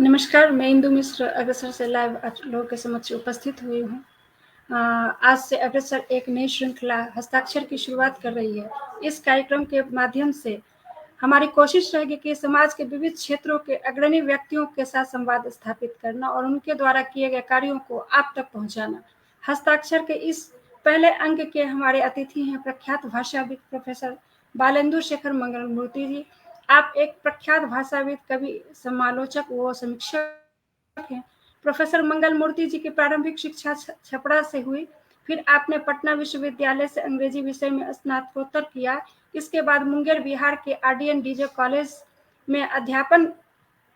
नमस्कार, मैं इंदु मिश्र अग्रसर से लाइव आप लोगों के समक्ष उपस्थित हुई हूँ। आज से अग्रसर एक नई श्रृंखला हस्ताक्षर की शुरुआत कर रही है। इस कार्यक्रम के माध्यम से हमारी कोशिश रहेगी कि समाज के विविध क्षेत्रों के अग्रणी व्यक्तियों के साथ संवाद स्थापित करना और उनके द्वारा किए गए कार्यों को आप तक पहुंचाना। हस्ताक्षर के इस पहले अंक के हमारे अतिथि हैं प्रख्यात भाषाविद प्रोफेसर बालेंदु शेखर मंगलमूर्ति जी। आप एक प्रख्यात भाषाविद, कवि, समालोचक व समीक्षक हैं। प्रोफेसर मंगल मूर्ति जी की प्रारंभिक शिक्षा छपरा से हुई, फिर आपने पटना विश्वविद्यालय से अंग्रेजी विषय में स्नातकोत्तर किया। इसके बाद मुंगेर बिहार के आरडीएन डीजे कॉलेज में अध्यापन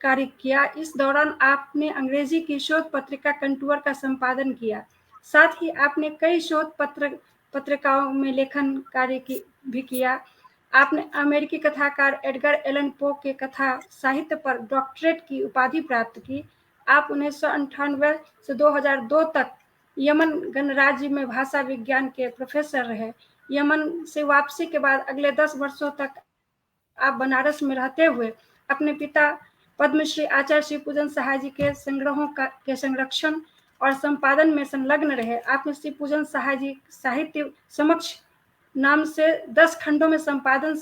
कार्य किया। इस दौरान आपने अंग्रेजी की शोध पत्रिका कंटूर का संपादन किया। साथ ही आपने कई शोध पत्रिकाओं में लेखन कार्य भी किया। आपने अमेरिकी कथाकार एडगर एलन पो के कथा साहित्य पर डॉक्टरेट की उपाधि प्राप्त की। आप 1998 से 2002 तक यमन गणराज्य में भाषा विज्ञान के प्रोफेसर रहे। यमन से वापसी के बाद अगले 10 वर्षों तक आप बनारस में रहते हुए अपने पिता पद्मश्री आचार्य श्री पूजन सहाय जी के संग्रहों के संरक्षण और संपादन में संलग्न रहे। आपने श्री पूजन सहाय जी साहित्य समक्ष नाम से 10 खंडों में संपादन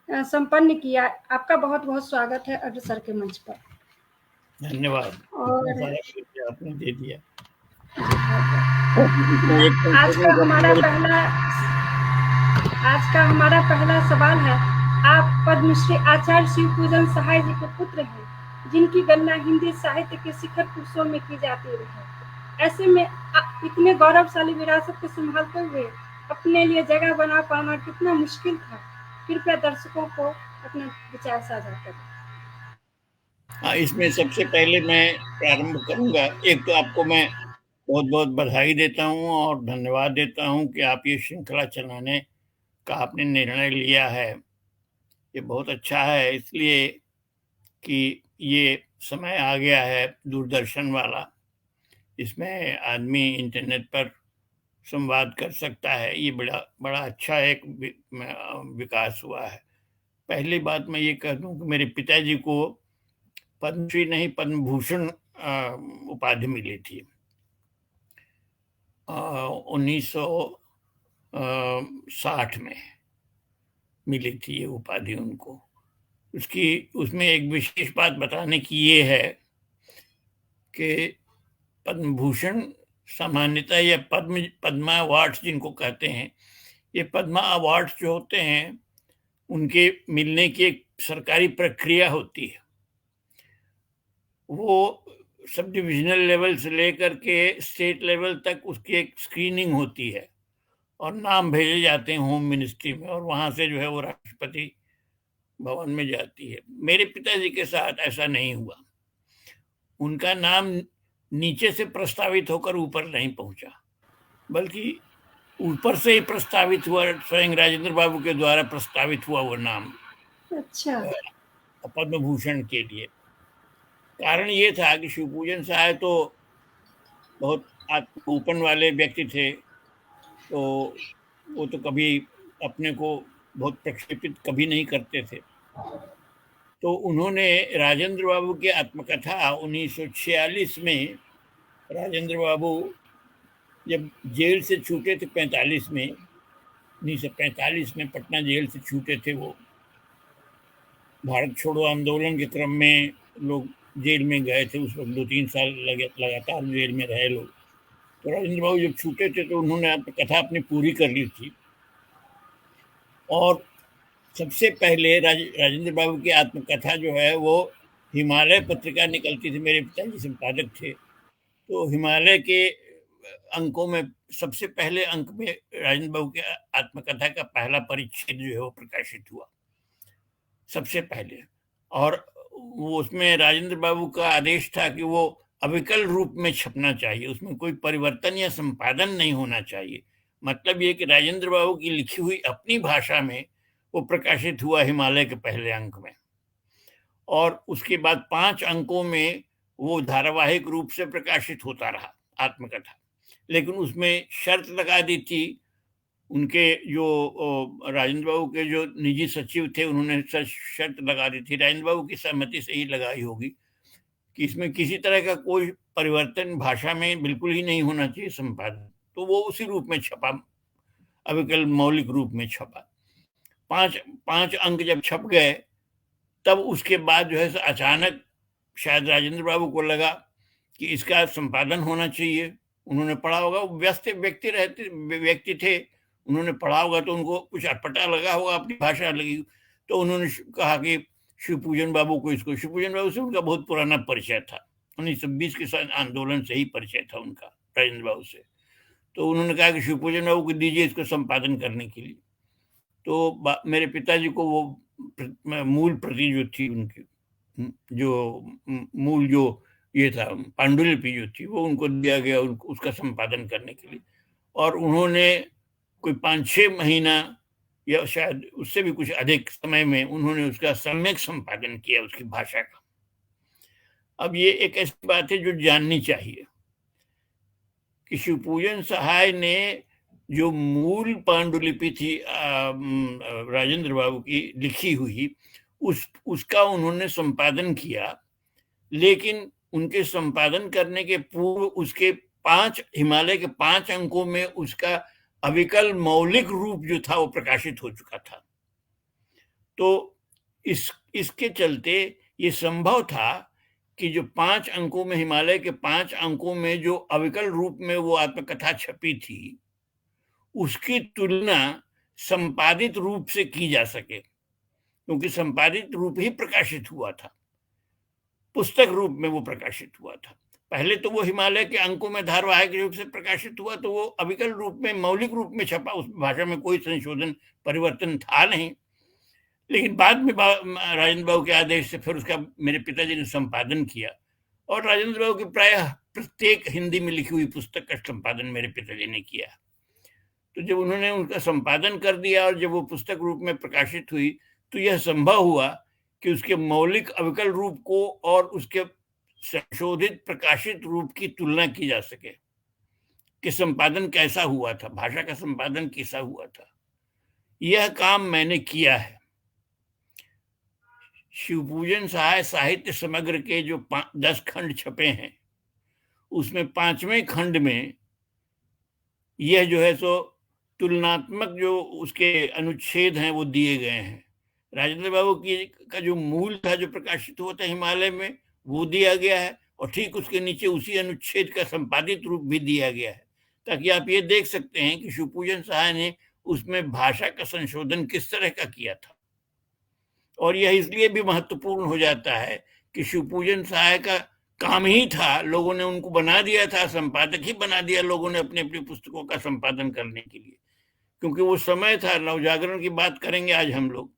संपन्न किया। आपका बहुत बहुत स्वागत है अग्रसर के मंच पर। धन्यवाद। और आपने दे दिया। आज का हमारा पहला सवाल है। आप पद्मश्री आचार्य शिव पूजन सहाय जी के पुत्र हैं, जिनकी गणना हिंदी साहित्य के शिखर पुरुषों में की जाती है। ऐसे में इतने गौरवशाली विरासत को संभालते हुए अपने लिए जगह बना पाना कितना मुश्किल था? कृपया दर्शकों को अपने विचार साझा करें। हाँ, इसमें सबसे पहले मैं प्रारंभ करूंगा। एक तो आपको मैं बहुत बहुत बधाई देता हूँ और धन्यवाद देता हूँ कि आप ये श्रृंखला चलाने का आपने निर्णय लिया है। ये बहुत अच्छा है, इसलिए कि ये समय आ गया है दूरदर्शन वाला, इसमें आदमी इंटरनेट पर संवाद कर सकता है। ये बड़ा बड़ा अच्छा एक विकास हुआ है। पहली बात मैं ये कह दूं कि मेरे पिताजी को पद्मश्री नहीं, पद्म भूषण उपाधि मिली थी 1960 में मिली थी ये उपाधि उनको। उसमें एक विशेष बात बताने की ये है कि पद्म भूषण सामान्यतः या पद्मा अवार्ड्स जिनको कहते हैं, ये पद्मा अवार्ड्स जो होते हैं उनके मिलने की एक सरकारी प्रक्रिया होती है। वो सब डिविजनल लेवल से लेकर के स्टेट लेवल तक उसकी एक स्क्रीनिंग होती है और नाम भेजे जाते हैं होम मिनिस्ट्री में, और वहां से जो है वो राष्ट्रपति भवन में जाती है। मेरे पिताजी के साथ ऐसा नहीं हुआ। उनका नाम नीचे से प्रस्तावित होकर ऊपर नहीं पहुंचा, बल्कि ऊपर से ही प्रस्तावित हुआ, स्वयं राजेंद्र बाबू के द्वारा प्रस्तावित हुआ वो नाम। अच्छा। पद्म भूषण के लिए कारण ये था कि शिवपूजन सहाय तो बहुत आत्मगोपन वाले व्यक्ति थे, तो वो तो कभी अपने को बहुत प्रक्षेपित कभी नहीं करते थे। तो उन्होंने राजेंद्र बाबू की आत्मकथा 1946 में, राजेंद्र बाबू जब जेल से छूटे थे 45 में, 1945 में पटना जेल से छूटे थे वो। भारत छोड़ो आंदोलन के क्रम में लोग जेल में गए थे, उस वक्त 2-3 साल लगातार जेल में रहे लोग। तो राजेंद्र बाबू जब छूटे थे तो उन्होंने कथा अपनी पूरी कर ली थी। और सबसे पहले राजेंद्र बाबू की आत्मकथा जो है वो हिमालय पत्रिका निकलती थी, मेरे पिताजी संपादक थे। तो हिमालय के अंकों में सबसे पहले अंक में राजेंद्र बाबू की आत्मकथा का पहला परिच्छेद जो है वो प्रकाशित हुआ सबसे पहले। और वो उसमें राजेंद्र बाबू का आदेश था कि वो अविकल रूप में छपना चाहिए, उसमें कोई परिवर्तन या संपादन नहीं होना चाहिए। मतलब ये कि राजेंद्र बाबू की लिखी हुई अपनी भाषा में वो प्रकाशित हुआ हिमालय के पहले अंक में। और उसके बाद 5 अंकों में वो धारावाहिक रूप से प्रकाशित होता रहा आत्मकथा। लेकिन उसमें शर्त लगा दी थी उनके जो राजेंद्र बाबू के जो निजी सचिव थे, उन्होंने शर्त लगा दी थी, राजेंद्र बाबू की सहमति से ही लगाई होगी, कि इसमें किसी तरह का कोई परिवर्तन भाषा में बिल्कुल ही नहीं होना चाहिए संपादन। तो वो उसी रूप में छपा, अविकल मौलिक रूप में छपा। 5 अंक जब छप गए, तब उसके बाद जो है अचानक शायद राजेंद्र बाबू को लगा कि इसका संपादन होना चाहिए। उन्होंने पढ़ा होगा, वो व्यस्त व्यक्ति थे, उन्होंने पढ़ा होगा तो उनको कुछ अटपटा लगा होगा, अपनी भाषा लगी। तो उन्होंने कहा कि शिवपूजन बाबू को इसको, शिवपूजन बाबू से उनका बहुत पुराना परिचय था, 1920 के आंदोलन से ही परिचय था उनका राजेंद्र बाबू से। तो उन्होंने कहा कि शिवपूजन बाबू को दीजिए इसको संपादन करने के लिए। तो मेरे पिताजी को वो मूल प्रति जो थी उनकी, जो मूल जो ये था पांडुलिपि जो थी, वो उनको दिया गया उसका संपादन करने के लिए। और उन्होंने कोई 5-6 महीना या शायद उससे भी कुछ अधिक समय में उन्होंने उसका सम्यक संपादन किया, उसकी भाषा का। अब ये एक ऐसी बात है जो जाननी चाहिए कि शिवपूजन सहाय ने जो मूल पांडुलिपि थी राजेंद्र बाबू की लिखी हुई, उसका उन्होंने संपादन किया। लेकिन उनके संपादन करने के पूर्व उसके 5 हिमालय के 5 अंकों में उसका अविकल मौलिक रूप जो था वो प्रकाशित हो चुका था। तो इसके चलते ये संभव था कि जो 5 अंकों में, हिमालय के 5 अंकों में जो अविकल रूप में वो आत्मकथा छपी थी, उसकी तुलना संपादित रूप से की जा सके, क्योंकि संपादित रूप ही प्रकाशित हुआ था, पुस्तक रूप में वो प्रकाशित हुआ था। पहले तो वो हिमालय के अंकों में धारावाहिक रूप से प्रकाशित हुआ, तो वो अविकल रूप में, मौलिक रूप में छपा, उस भाषा में कोई संशोधन परिवर्तन था नहीं। लेकिन बाद में राजेंद्र बाबू के आदेश से फिर उसका मेरे पिताजी ने संपादन किया, और राजेंद्र बाबू की प्रायः प्रत्येक हिंदी में लिखी हुई पुस्तक का संपादन मेरे पिताजी ने किया। तो जब उन्होंने उनका संपादन कर दिया और जब वो पुस्तक रूप में प्रकाशित हुई, तो यह संभव हुआ कि उसके मौलिक अविकल रूप को और उसके संशोधित प्रकाशित रूप की तुलना की जा सके कि संपादन कैसा हुआ था, भाषा का संपादन कैसा हुआ था। यह काम मैंने किया है। शिवपूजन सहाय साहित्य समग्र के जो 10 खंड छपे हैं, उसमें 5वें खंड में यह जो है सो तुलनात्मक जो उसके अनुच्छेद हैं वो दिए गए हैं। राजेंद्र बाबू की का जो मूल था, जो प्रकाशित हुआ था हिमालय में, वो दिया गया है, और ठीक उसके नीचे उसी अनुच्छेद का संपादित रूप भी दिया गया है, ताकि आप ये देख सकते हैं कि शिवपूजन सहाय ने उसमें भाषा का संशोधन किस तरह का किया था। और यह इसलिए भी महत्वपूर्ण हो जाता है कि शिवपूजन सहाय का काम ही था, लोगों ने उनको बना दिया था, संपादक ही बना दिया लोगों ने अपनी अपनी पुस्तकों का संपादन करने के लिए, क्योंकि वो समय था, नवजागरण की बात करेंगे आज हम लोग,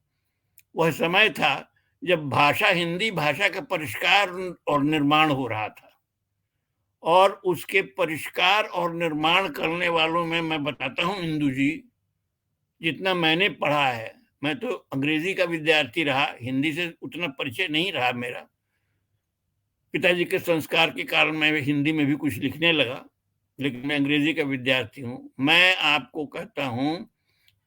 वह समय था जब भाषा, हिंदी भाषा का परिष्कार और निर्माण हो रहा था। और उसके परिष्कार और निर्माण करने वालों में मैं बताता हूं, इंदु जी, जितना मैंने पढ़ा है, मैं तो अंग्रेजी का विद्यार्थी रहा, हिंदी से उतना परिचय नहीं रहा मेरा। पिताजी के संस्कार के कारण मैं हिंदी में भी कुछ लिखने लगा, लेकिन मैं अंग्रेजी का विद्यार्थी हूं। मैं आपको कहता हूं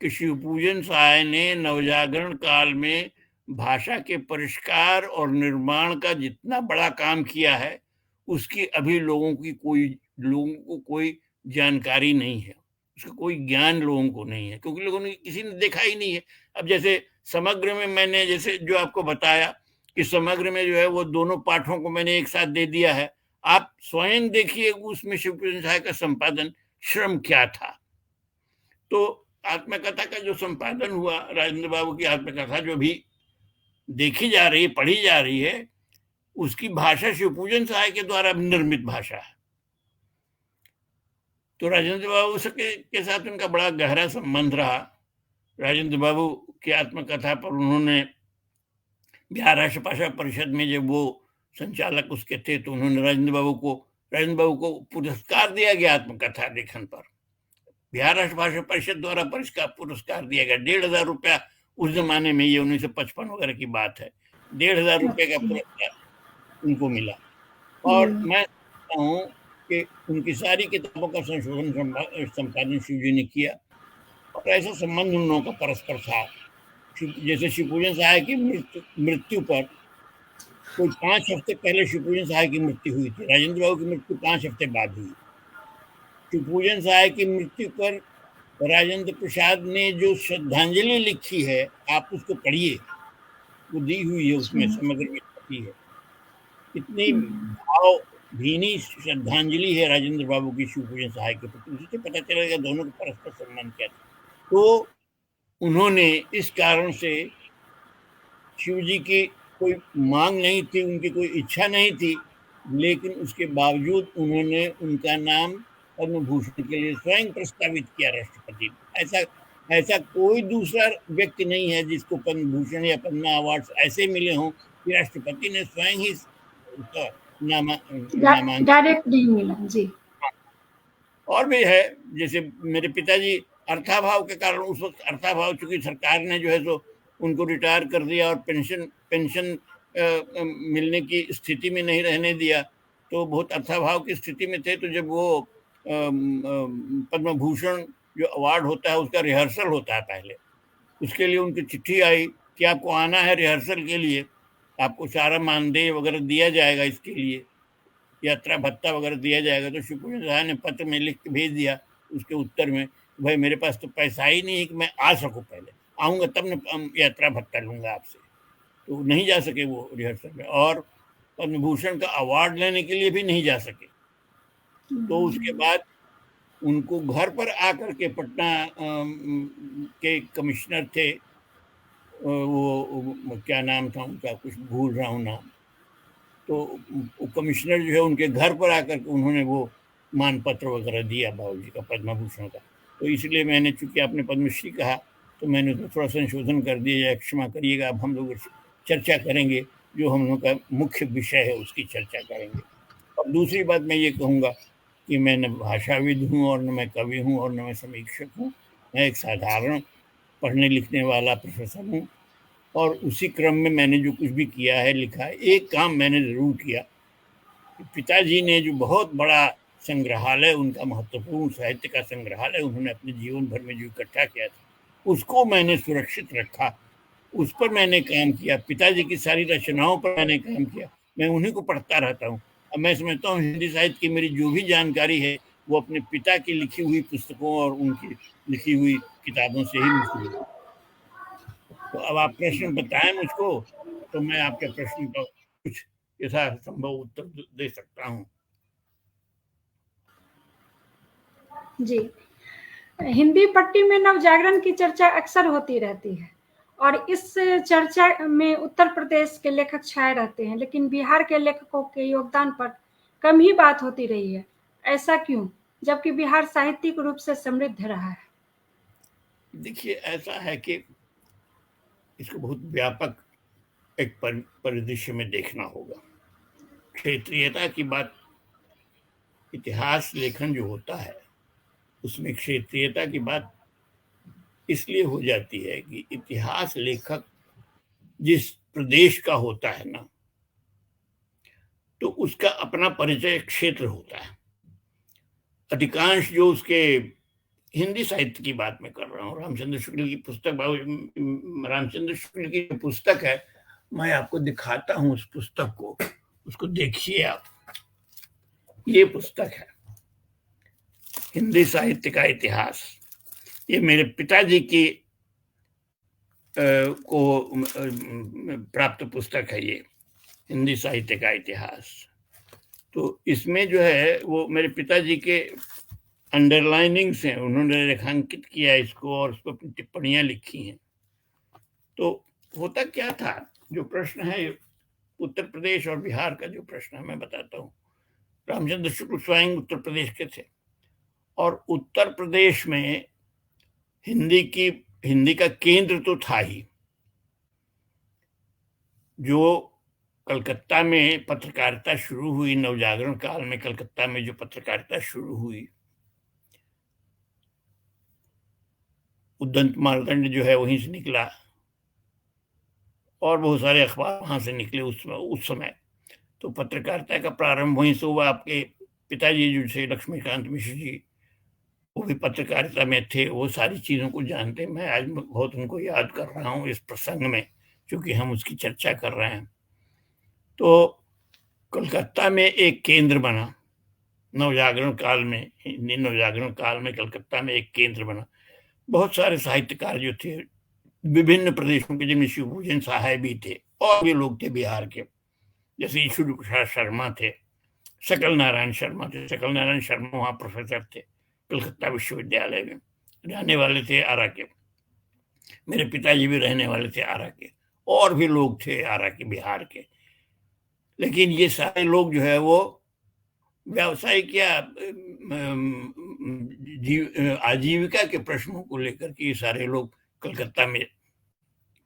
कि शिवपूजन सहाय ने नवजागरण काल में भाषा के परिष्कार और निर्माण का जितना बड़ा काम किया है, उसकी अभी लोगों को कोई जानकारी नहीं है, उसका कोई ज्ञान लोगों को नहीं है, क्योंकि लोगों ने, किसी ने देखा ही नहीं है। अब जैसे समग्र में मैंने जैसे जो आपको बताया कि समग्र में जो है वो दोनों पाठों को मैंने एक साथ दे दिया है, आप स्वयं देखिए उसमें शिवपूजन सहाय का संपादन श्रम क्या था। तो आत्मकथा का जो संपादन हुआ, राजेंद्र बाबू की आत्मकथा जो भी देखी जा रही है, पढ़ी जा रही है, उसकी भाषा शिवपूजन सहाय के द्वारा निर्मित भाषा है। तो राजेंद्र बाबू के साथ उनका बड़ा गहरा संबंध रहा। राजेंद्र बाबू की आत्मकथा पर उन्होंने बिहार राष्ट्र भाषा परिषद में जब वो संचालक उसके थे, तो उन्होंने राजेंद्र बाबू को पुरस्कार दिया गया आत्मकथा लेखन पर। बिहार राष्ट्र भाषा परिषद द्वारा पुरस्कार दिया गया, 1,500 रुपया उस जमाने में, ये 1955 वगैरह की बात है, 1,500 रुपये का पुरस्कार उनको मिला। और मैं समझता हूँ कि उनकी सारी किताबों का संशोधन संपादन शिव जी ने किया, और ऐसा संबंध उन लोगों का परस्पर था। जैसे शिवपूजन सहाय की मृत्यु पर कोई 5 हफ्ते पहले शिवपूजन सहाय की मृत्यु हुई थी। राजेंद्र बाबू की मृत्यु 5 हफ्ते बाद हुई। शिवपूजन सहाय की मृत्यु पर राजेंद्र प्रसाद ने जो श्रद्धांजलि लिखी है, आप उसको पढ़िए, वो दी हुई है उसमें, समग्र में छपी है। इतनी भावभीनी श्रद्धांजलि है राजेंद्र बाबू की शिवपूजन सहाय के प्रति, उससे पता चलेगा दोनों का परस्पर सम्मान क्या था। तो उन्होंने इस कारण से, शिव जी की कोई मांग नहीं थी, उनकी कोई इच्छा नहीं थी, लेकिन उसके बावजूद उन्होंने उनका नाम पद्म भूषण के लिए स्वयं प्रस्तावित किया राष्ट्रपति ने। ऐसा कोई दूसरा व्यक्ति नहीं है जिसको पद्म भूषण या पद्म अवार्ड ऐसे मिले हों कि राष्ट्रपति ने स्वयं ही उसका नामांकन। डायरेक्ट नहीं मिला जी। और भी है, जैसे मेरे पिताजी अर्थाभाव के कारण, उस वक्त अर्थाभाव, चूंकि सरकार ने जो है सो उनको रिटायर कर दिया और पेंशन मिलने की स्थिति में नहीं रहने दिया, तो बहुत अर्थाभाव की स्थिति में थे। तो जब वो पद्म भूषण जो अवार्ड होता है उसका रिहर्सल होता है पहले, उसके लिए उनकी चिट्ठी आई कि आपको आना है रिहर्सल के लिए, आपको सारा मानदेय वगैरह दिया जाएगा, इसके लिए यात्रा भत्ता वगैरह दिया जाएगा। तो शिवपूजन सहाय ने पत्र में लिख के भेज दिया उसके उत्तर में, भाई मेरे पास तो पैसा ही नहीं है कि मैं आ सकूं, पहले आऊँगा तब न यात्रा भत्ता लूँगा आपसे। तो नहीं जा सके वो रिहर्सल में, और पद्म भूषण का अवार्ड लेने के लिए भी नहीं जा सके। तो उसके बाद उनको घर पर आकर के, पटना के कमिश्नर थे, वो क्या नाम था उनका, कुछ भूल रहा हूँ नाम, तो कमिश्नर जो है उनके घर पर आकर के उन्होंने वो मानपत्र वगैरह दिया बाबूजी का, पद्म भूषण का। तो इसलिए मैंने, चूंकि आपने पद्मश्री कहा तो मैंने उसमें थोड़ा संशोधन कर दिया है, क्षमा करिएगा। अब हम लोग चर्चा करेंगे, जो हम लोग का मुख्य विषय है उसकी चर्चा करेंगे। और दूसरी बात मैं ये कहूँगा कि मैं न भाषाविद हूँ और न मैं कवि हूँ और न मैं समीक्षक हूँ, मैं एक साधारण पढ़ने लिखने वाला प्रोफेसर हूँ। और उसी क्रम में मैंने जो कुछ भी किया है, लिखा है, एक काम मैंने जरूर किया, पिताजी ने जो बहुत बड़ा संग्रहालय, उनका महत्वपूर्ण साहित्य का संग्रहालय उन्होंने अपने जीवन भर में जो इकट्ठा किया था, उसको मैंने सुरक्षित रखा, उस पर मैंने काम किया, पिताजी की सारी रचनाओं पर मैंने काम किया, मैं उन्हीं को पढ़ता रहता हूँ। अब मैं समझता हूँ हिंदी साहित्य की मेरी जो भी जानकारी है वो अपने पिता की लिखी हुई पुस्तकों और उनकी लिखी हुई किताबों से ही मुझको। तो अब आप प्रश्न बताएं मुझको, तो मैं आपके प्रश्न का कुछ यथासंभव उत्तर दे सकता हूँ। जी, हिंदी पट्टी में नवजागरण की चर्चा अक्सर होती रहती है और इस चर्चा में उत्तर प्रदेश के लेखक छाए रहते हैं, लेकिन बिहार के लेखकों के योगदान पर कम ही बात होती रही है। ऐसा क्यों, जबकि बिहार साहित्यिक रूप से समृद्ध रहा है? देखिए, ऐसा है कि इसको बहुत व्यापक एक परिदृश्य में देखना होगा। क्षेत्रीयता की बात, इतिहास लेखन जो होता है उसमें क्षेत्रीयता की बात इसलिए हो जाती है कि इतिहास लेखक जिस प्रदेश का होता है ना, तो उसका अपना परिचय क्षेत्र होता है। अधिकांश जो उसके, हिंदी साहित्य की बात मैं कर रहा हूँ, रामचंद्र शुक्ल की पुस्तक, रामचंद्र शुक्ल की जो पुस्तक है, मैं आपको दिखाता हूँ उस पुस्तक को, उसको देखिए आप। ये पुस्तक है हिंदी साहित्य का इतिहास, ये मेरे पिताजी की को प्राप्त पुस्तक है, ये हिंदी साहित्य का इतिहास। तो इसमें जो है वो मेरे पिताजी के अंडरलाइनिंग्स हैं, उन्होंने रेखांकित किया इसको और उस पर अपनी टिप्पणियां लिखी हैं। तो होता क्या था, जो प्रश्न है उत्तर प्रदेश और बिहार का, जो प्रश्न है मैं बताता हूँ। रामचंद्र शुक्ल स्वयं उत्तर प्रदेश के थे, और उत्तर प्रदेश में हिंदी का केंद्र तो था ही। जो कलकत्ता में पत्रकारिता शुरू हुई, नवजागरण काल में कलकत्ता में जो पत्रकारिता शुरू हुई, उद्दंत मार्तंड जो है वहीं से निकला, और बहुत सारे अखबार वहां से निकले उस समय। तो पत्रकारिता का प्रारंभ वहीं से हुआ। आपके पिताजी जो थे लक्ष्मीकांत मिश्र जी, वो भी पत्रकारिता में थे, वो सारी चीजों को जानते। मैं आज बहुत उनको याद कर रहा हूँ इस प्रसंग में, क्योंकि हम उसकी चर्चा कर रहे हैं। तो कलकत्ता में एक केंद्र बना, नवजागरण काल में, हिंदी नवजागरण काल में कलकत्ता में एक केंद्र बना। बहुत सारे साहित्यकार जो थे विभिन्न प्रदेशों के, जिनमें शिवभूषण सहाय भी थे और भी लोग थे बिहार के, जैसे ईश्वर प्रसाद शर्मा थे, सकल नारायण शर्मा थे। सकल नारायण शर्मा वहाँ प्रोफेसर थे कलकत्ता विश्वविद्यालय में, रहने वाले थे आरा के। मेरे पिताजी भी रहने वाले थे आरा के, और भी लोग थे आरा के, बिहार के। लेकिन ये सारे लोग जो है वो व्यावसायिक या आजीविका के प्रश्नों को लेकर के ये सारे लोग कलकत्ता में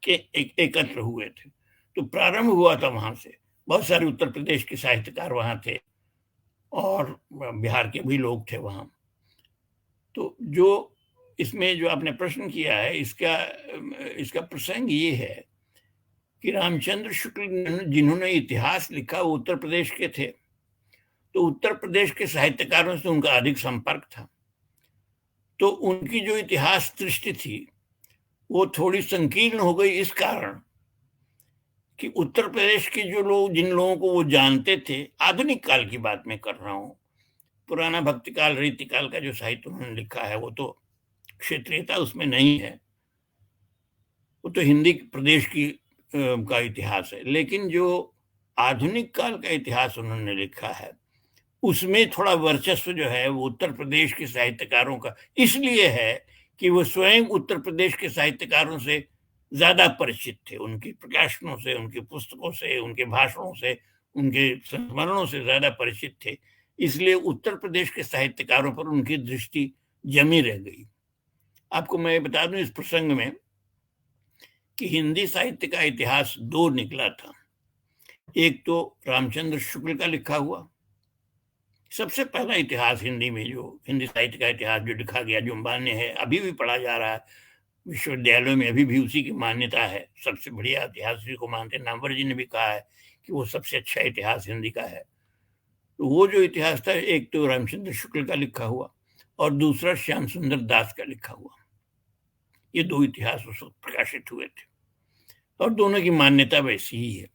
के एकत्र हुए थे। तो प्रारंभ हुआ था वहां से। बहुत सारे उत्तर प्रदेश के साहित्यकार वहां थे और बिहार के भी लोग थे वहां। तो जो इसमें जो आपने प्रश्न किया है, इसका प्रसंग ये है कि रामचंद्र शुक्ल जिन्होंने इतिहास लिखा वो उत्तर प्रदेश के थे, तो उत्तर प्रदेश के साहित्यकारों से उनका अधिक संपर्क था। तो उनकी जो इतिहास दृष्टि थी वो थोड़ी संकीर्ण हो गई, इस कारण कि उत्तर प्रदेश के जो लोग, जिन लोगों को वो जानते थे, आधुनिक काल की बात मैं कर रहा हूँ, पुराना भक्ति काल, रीति काल का जो साहित्य उन्होंने लिखा है वो तो क्षेत्रीयता उसमें नहीं है, वो तो हिंदी प्रदेश की का इतिहास है। लेकिन जो आधुनिक काल का इतिहास उन्होंने लिखा है उसमें थोड़ा वर्चस्व जो है वो उत्तर प्रदेश के साहित्यकारों का इसलिए है कि वो स्वयं उत्तर प्रदेश के साहित्यकारों से ज्यादा परिचित थे, उनकी प्रकाशनों से, उनकी पुस्तकों से, उनके भाषणों से, उनके संस्मरणों से ज्यादा परिचित थे। इसलिए उत्तर प्रदेश के साहित्यकारों पर उनकी दृष्टि जमी रह गई। आपको मैं बता दूं इस प्रसंग में कि हिंदी साहित्य का इतिहास दो निकला था। एक तो रामचंद्र शुक्ल का लिखा हुआ सबसे पहला इतिहास हिंदी में, जो हिंदी साहित्य का इतिहास जो लिखा गया, जो मान्य है, अभी भी पढ़ा जा रहा है विश्वविद्यालयों में, अभी भी उसी की मान्यता है, सबसे बढ़िया इतिहास उसी को मानते हैं। नामवर जी ने भी कहा है कि वो सबसे अच्छा इतिहास हिंदी का है। तो वो जो इतिहास था, एक तो रामचंद्र शुक्ल का लिखा हुआ और दूसरा श्याम सुंदर दास का लिखा हुआ। ये दो इतिहास उस वक्त प्रकाशित हुए थे और दोनों की मान्यता वैसी ही है।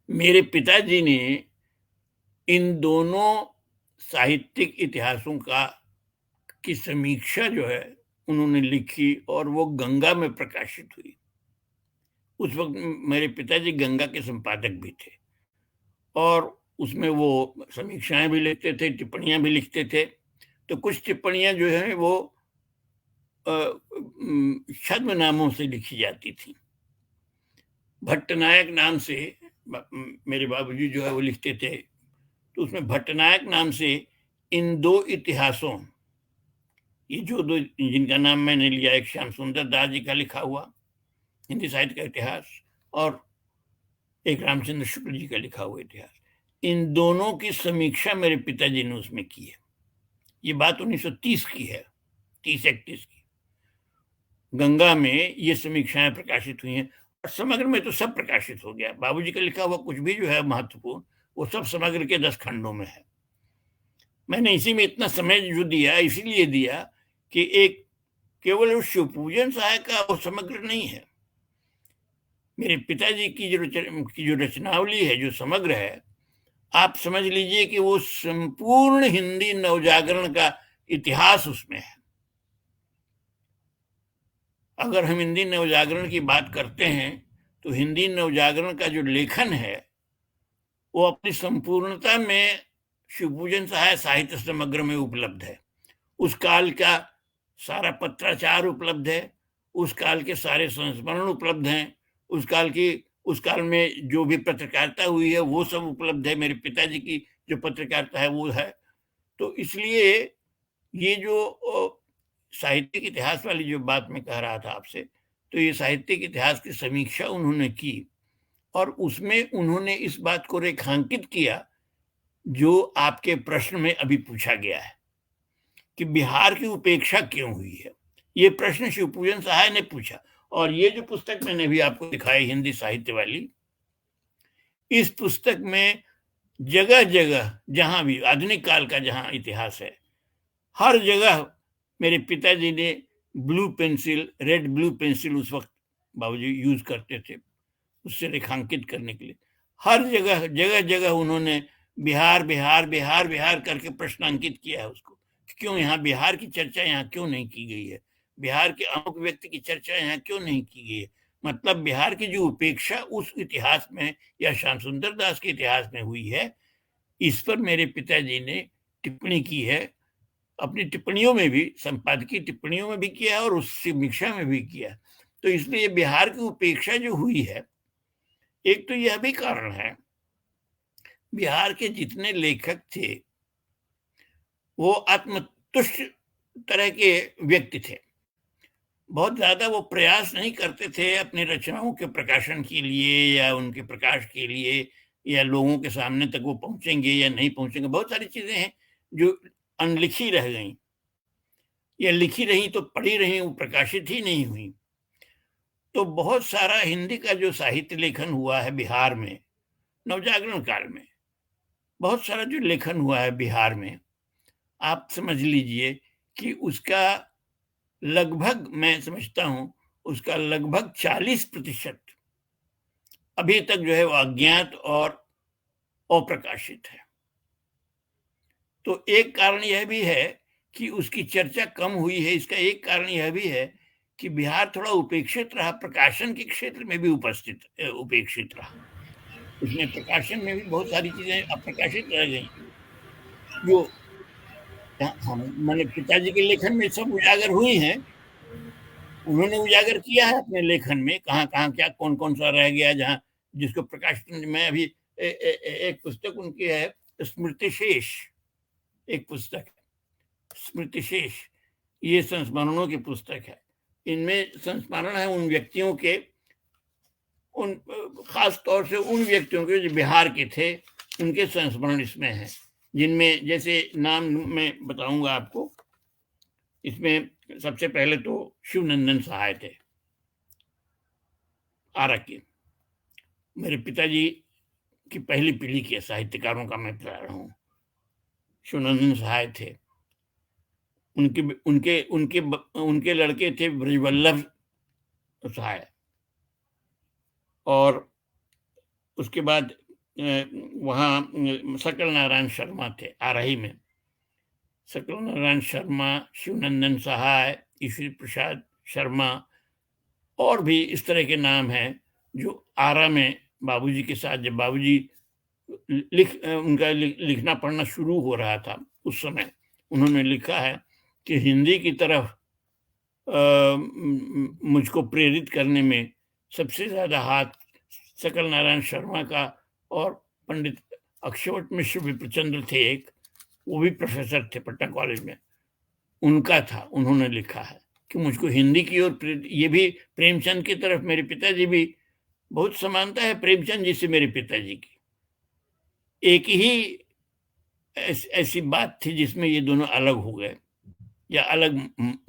मेरे पिताजी ने इन दोनों साहित्यिक इतिहासों की समीक्षा जो है उन्होंने लिखी और वो गंगा में प्रकाशित हुई। उस वक्त मेरे पिताजी गंगा के संपादक भी थे और उसमें वो समीक्षाएं भी लिखते थे, टिप्पणियां भी लिखते थे। तो कुछ टिप्पणियां जो है वो छद्म नामों से लिखी जाती थी। भट्टनायक नाम से मेरे बाबूजी जो है वो लिखते थे, तो उसमें भट्टनायक नाम से इन दो इतिहासों, ये जो दो जिनका नाम मैंने लिया, एक श्याम सुंदर दास जी का लिखा हुआ हिंदी साहित्य का इतिहास और एक रामचंद्र शुक्ल जी का लिखा हुआ इतिहास, इन दोनों की समीक्षा मेरे पिताजी ने उसमें की है। ये बात 1930 की है, 30-31 की। गंगा में ये समीक्षाएं प्रकाशित हुई हैं और समग्र में तो सब प्रकाशित हो गया। बाबूजी का लिखा हुआ कुछ भी जो है महत्वपूर्ण, वो सब समग्र के 10 खंडों में है। मैंने इसी में इतना समय जो दिया, इसीलिए दिया कि एक केवल उस शिवपूजन सहाय का वो समग्र नहीं है। मेरे पिताजी की जो रचनावली है, जो समग्र है, आप समझ लीजिए कि वो संपूर्ण हिंदी नवजागरण का इतिहास उसमें है। अगर हम हिंदी नवजागरण की बात करते हैं तो हिंदी नवजागरण का जो लेखन है वो अपनी संपूर्णता में शिवपूजन सहाय साहित्य समग्र में उपलब्ध है। उस काल का सारा पत्राचार उपलब्ध है, उस काल के सारे संस्मरण उपलब्ध हैं, उस काल में जो भी पत्रकारिता हुई है वो सब उपलब्ध है। मेरे पिताजी की जो पत्रकारिता है वो है। तो इसलिए ये जो साहित्यिक इतिहास वाली जो बात मैं कह रहा था आपसे, तो ये साहित्यिक इतिहास की समीक्षा उन्होंने की और उसमें उन्होंने इस बात को रेखांकित किया जो आपके प्रश्न में अभी पूछा गया है कि बिहार की उपेक्षा क्यों हुई है। ये प्रश्न शिवपूजन सहाय ने पूछा और ये जो पुस्तक मैंने भी आपको दिखाई, हिंदी साहित्य वाली, इस पुस्तक में जगह जगह जहां भी आधुनिक काल का जहां इतिहास है, हर जगह मेरे पिताजी ने blue pencil, red blue pencil उस वक्त बाबूजी यूज करते थे उससे रेखांकित करने के लिए, हर जगह जगह जगह उन्होंने बिहार बिहार बिहार बिहार करके प्रश्न अंकित किया है उसको, क्यों यहाँ बिहार की चर्चा यहाँ क्यों नहीं की गई है, बिहार के अमुक व्यक्ति की चर्चा यहाँ क्यों नहीं की गई है। मतलब बिहार की जो उपेक्षा उस इतिहास में या श्याम सुंदर दास के इतिहास में हुई है, इस पर मेरे पिताजी ने टिप्पणी की है। अपनी टिप्पणियों में भी, संपादकीय टिप्पणियों में भी किया और उस समीक्षा में भी किया। तो इसलिए बिहार की उपेक्षा जो हुई है, एक तो यह भी कारण है, बिहार के जितने लेखक थे वो आत्मतुष्ट तरह के व्यक्ति थे। बहुत ज्यादा वो प्रयास नहीं करते थे अपनी रचनाओं के प्रकाशन के लिए या उनके प्रकाश के लिए, या लोगों के सामने तक वो पहुंचेंगे या नहीं पहुंचेंगे। बहुत सारी चीजें हैं जो अनलिखी रह गई, या लिखी रही तो पढ़ी रही, वो प्रकाशित ही नहीं हुई। तो बहुत सारा हिंदी का जो साहित्य लेखन हुआ है बिहार में नवजागरण काल में, बहुत सारा जो लेखन हुआ है बिहार में, आप समझ लीजिए कि उसका लगभग, मैं समझता हूं उसका लगभग 40% अभी तक जो है वो अज्ञात और अप्रकाशित है। तो एक कारण यह भी है कि उसकी चर्चा कम हुई है। इसका एक कारण यह भी है कि बिहार थोड़ा उपेक्षित रहा, प्रकाशन के क्षेत्र में भी उपेक्षित रहा। उसमें प्रकाशन में भी बहुत सारी चीजें अप्रकाशित रह गई जो हम मैंने पिताजी के लेखन में सब उजागर हुई हैं। उन्होंने उजागर किया है अपने लेखन में, कहाँ कहाँ क्या कौन कौन सा रह गया जहाँ जिसको प्रकाशित में अभी एक पुस्तक उनकी है स्मृति शेष, एक पुस्तक स्मृति शेष, ये संस्मरणों की पुस्तक है। इनमें संस्मरण है उन व्यक्तियों के, उन खास तौर से उन व्यक्तियों के जो बिहार के थे, उनके संस्मरण इसमें है, जिनमें जैसे नाम मैं बताऊंगा आपको। इसमें सबसे पहले तो शिवनंदन सहाय थे आरा के, मेरे पिताजी की पहली पीढ़ी के साहित्यकारों का मैं बता रहा हूँ। शिवनंदन सहाय थे, उनके उनके उनके उनके लड़के थे ब्रजवल्लभ सहाय, और उसके बाद वहाँ सकल नारायण शर्मा थे आरही में। सकल नारायण शर्मा, शिवनंदन सहाय, ईश्वरी प्रसाद शर्मा, और भी इस तरह के नाम हैं जो आरा में बाबूजी के साथ, जब बाबूजी उनका लिखना पढ़ना शुरू हो रहा था उस समय, उन्होंने लिखा है कि हिंदी की तरफ मुझको प्रेरित करने में सबसे ज्यादा हाथ सकल नारायण शर्मा का और पंडित अक्षयवट मिश्र विप्रचंद्र थे एक, वो भी प्रोफेसर थे पटना कॉलेज में, उनका था। उन्होंने लिखा है कि मुझको हिंदी की ओर, ये भी प्रेमचंद की तरफ मेरे पिताजी भी, बहुत समानता है प्रेमचंद जी से मेरे पिताजी की। एक ही ऐसी बात थी जिसमें ये दोनों अलग हो गए या अलग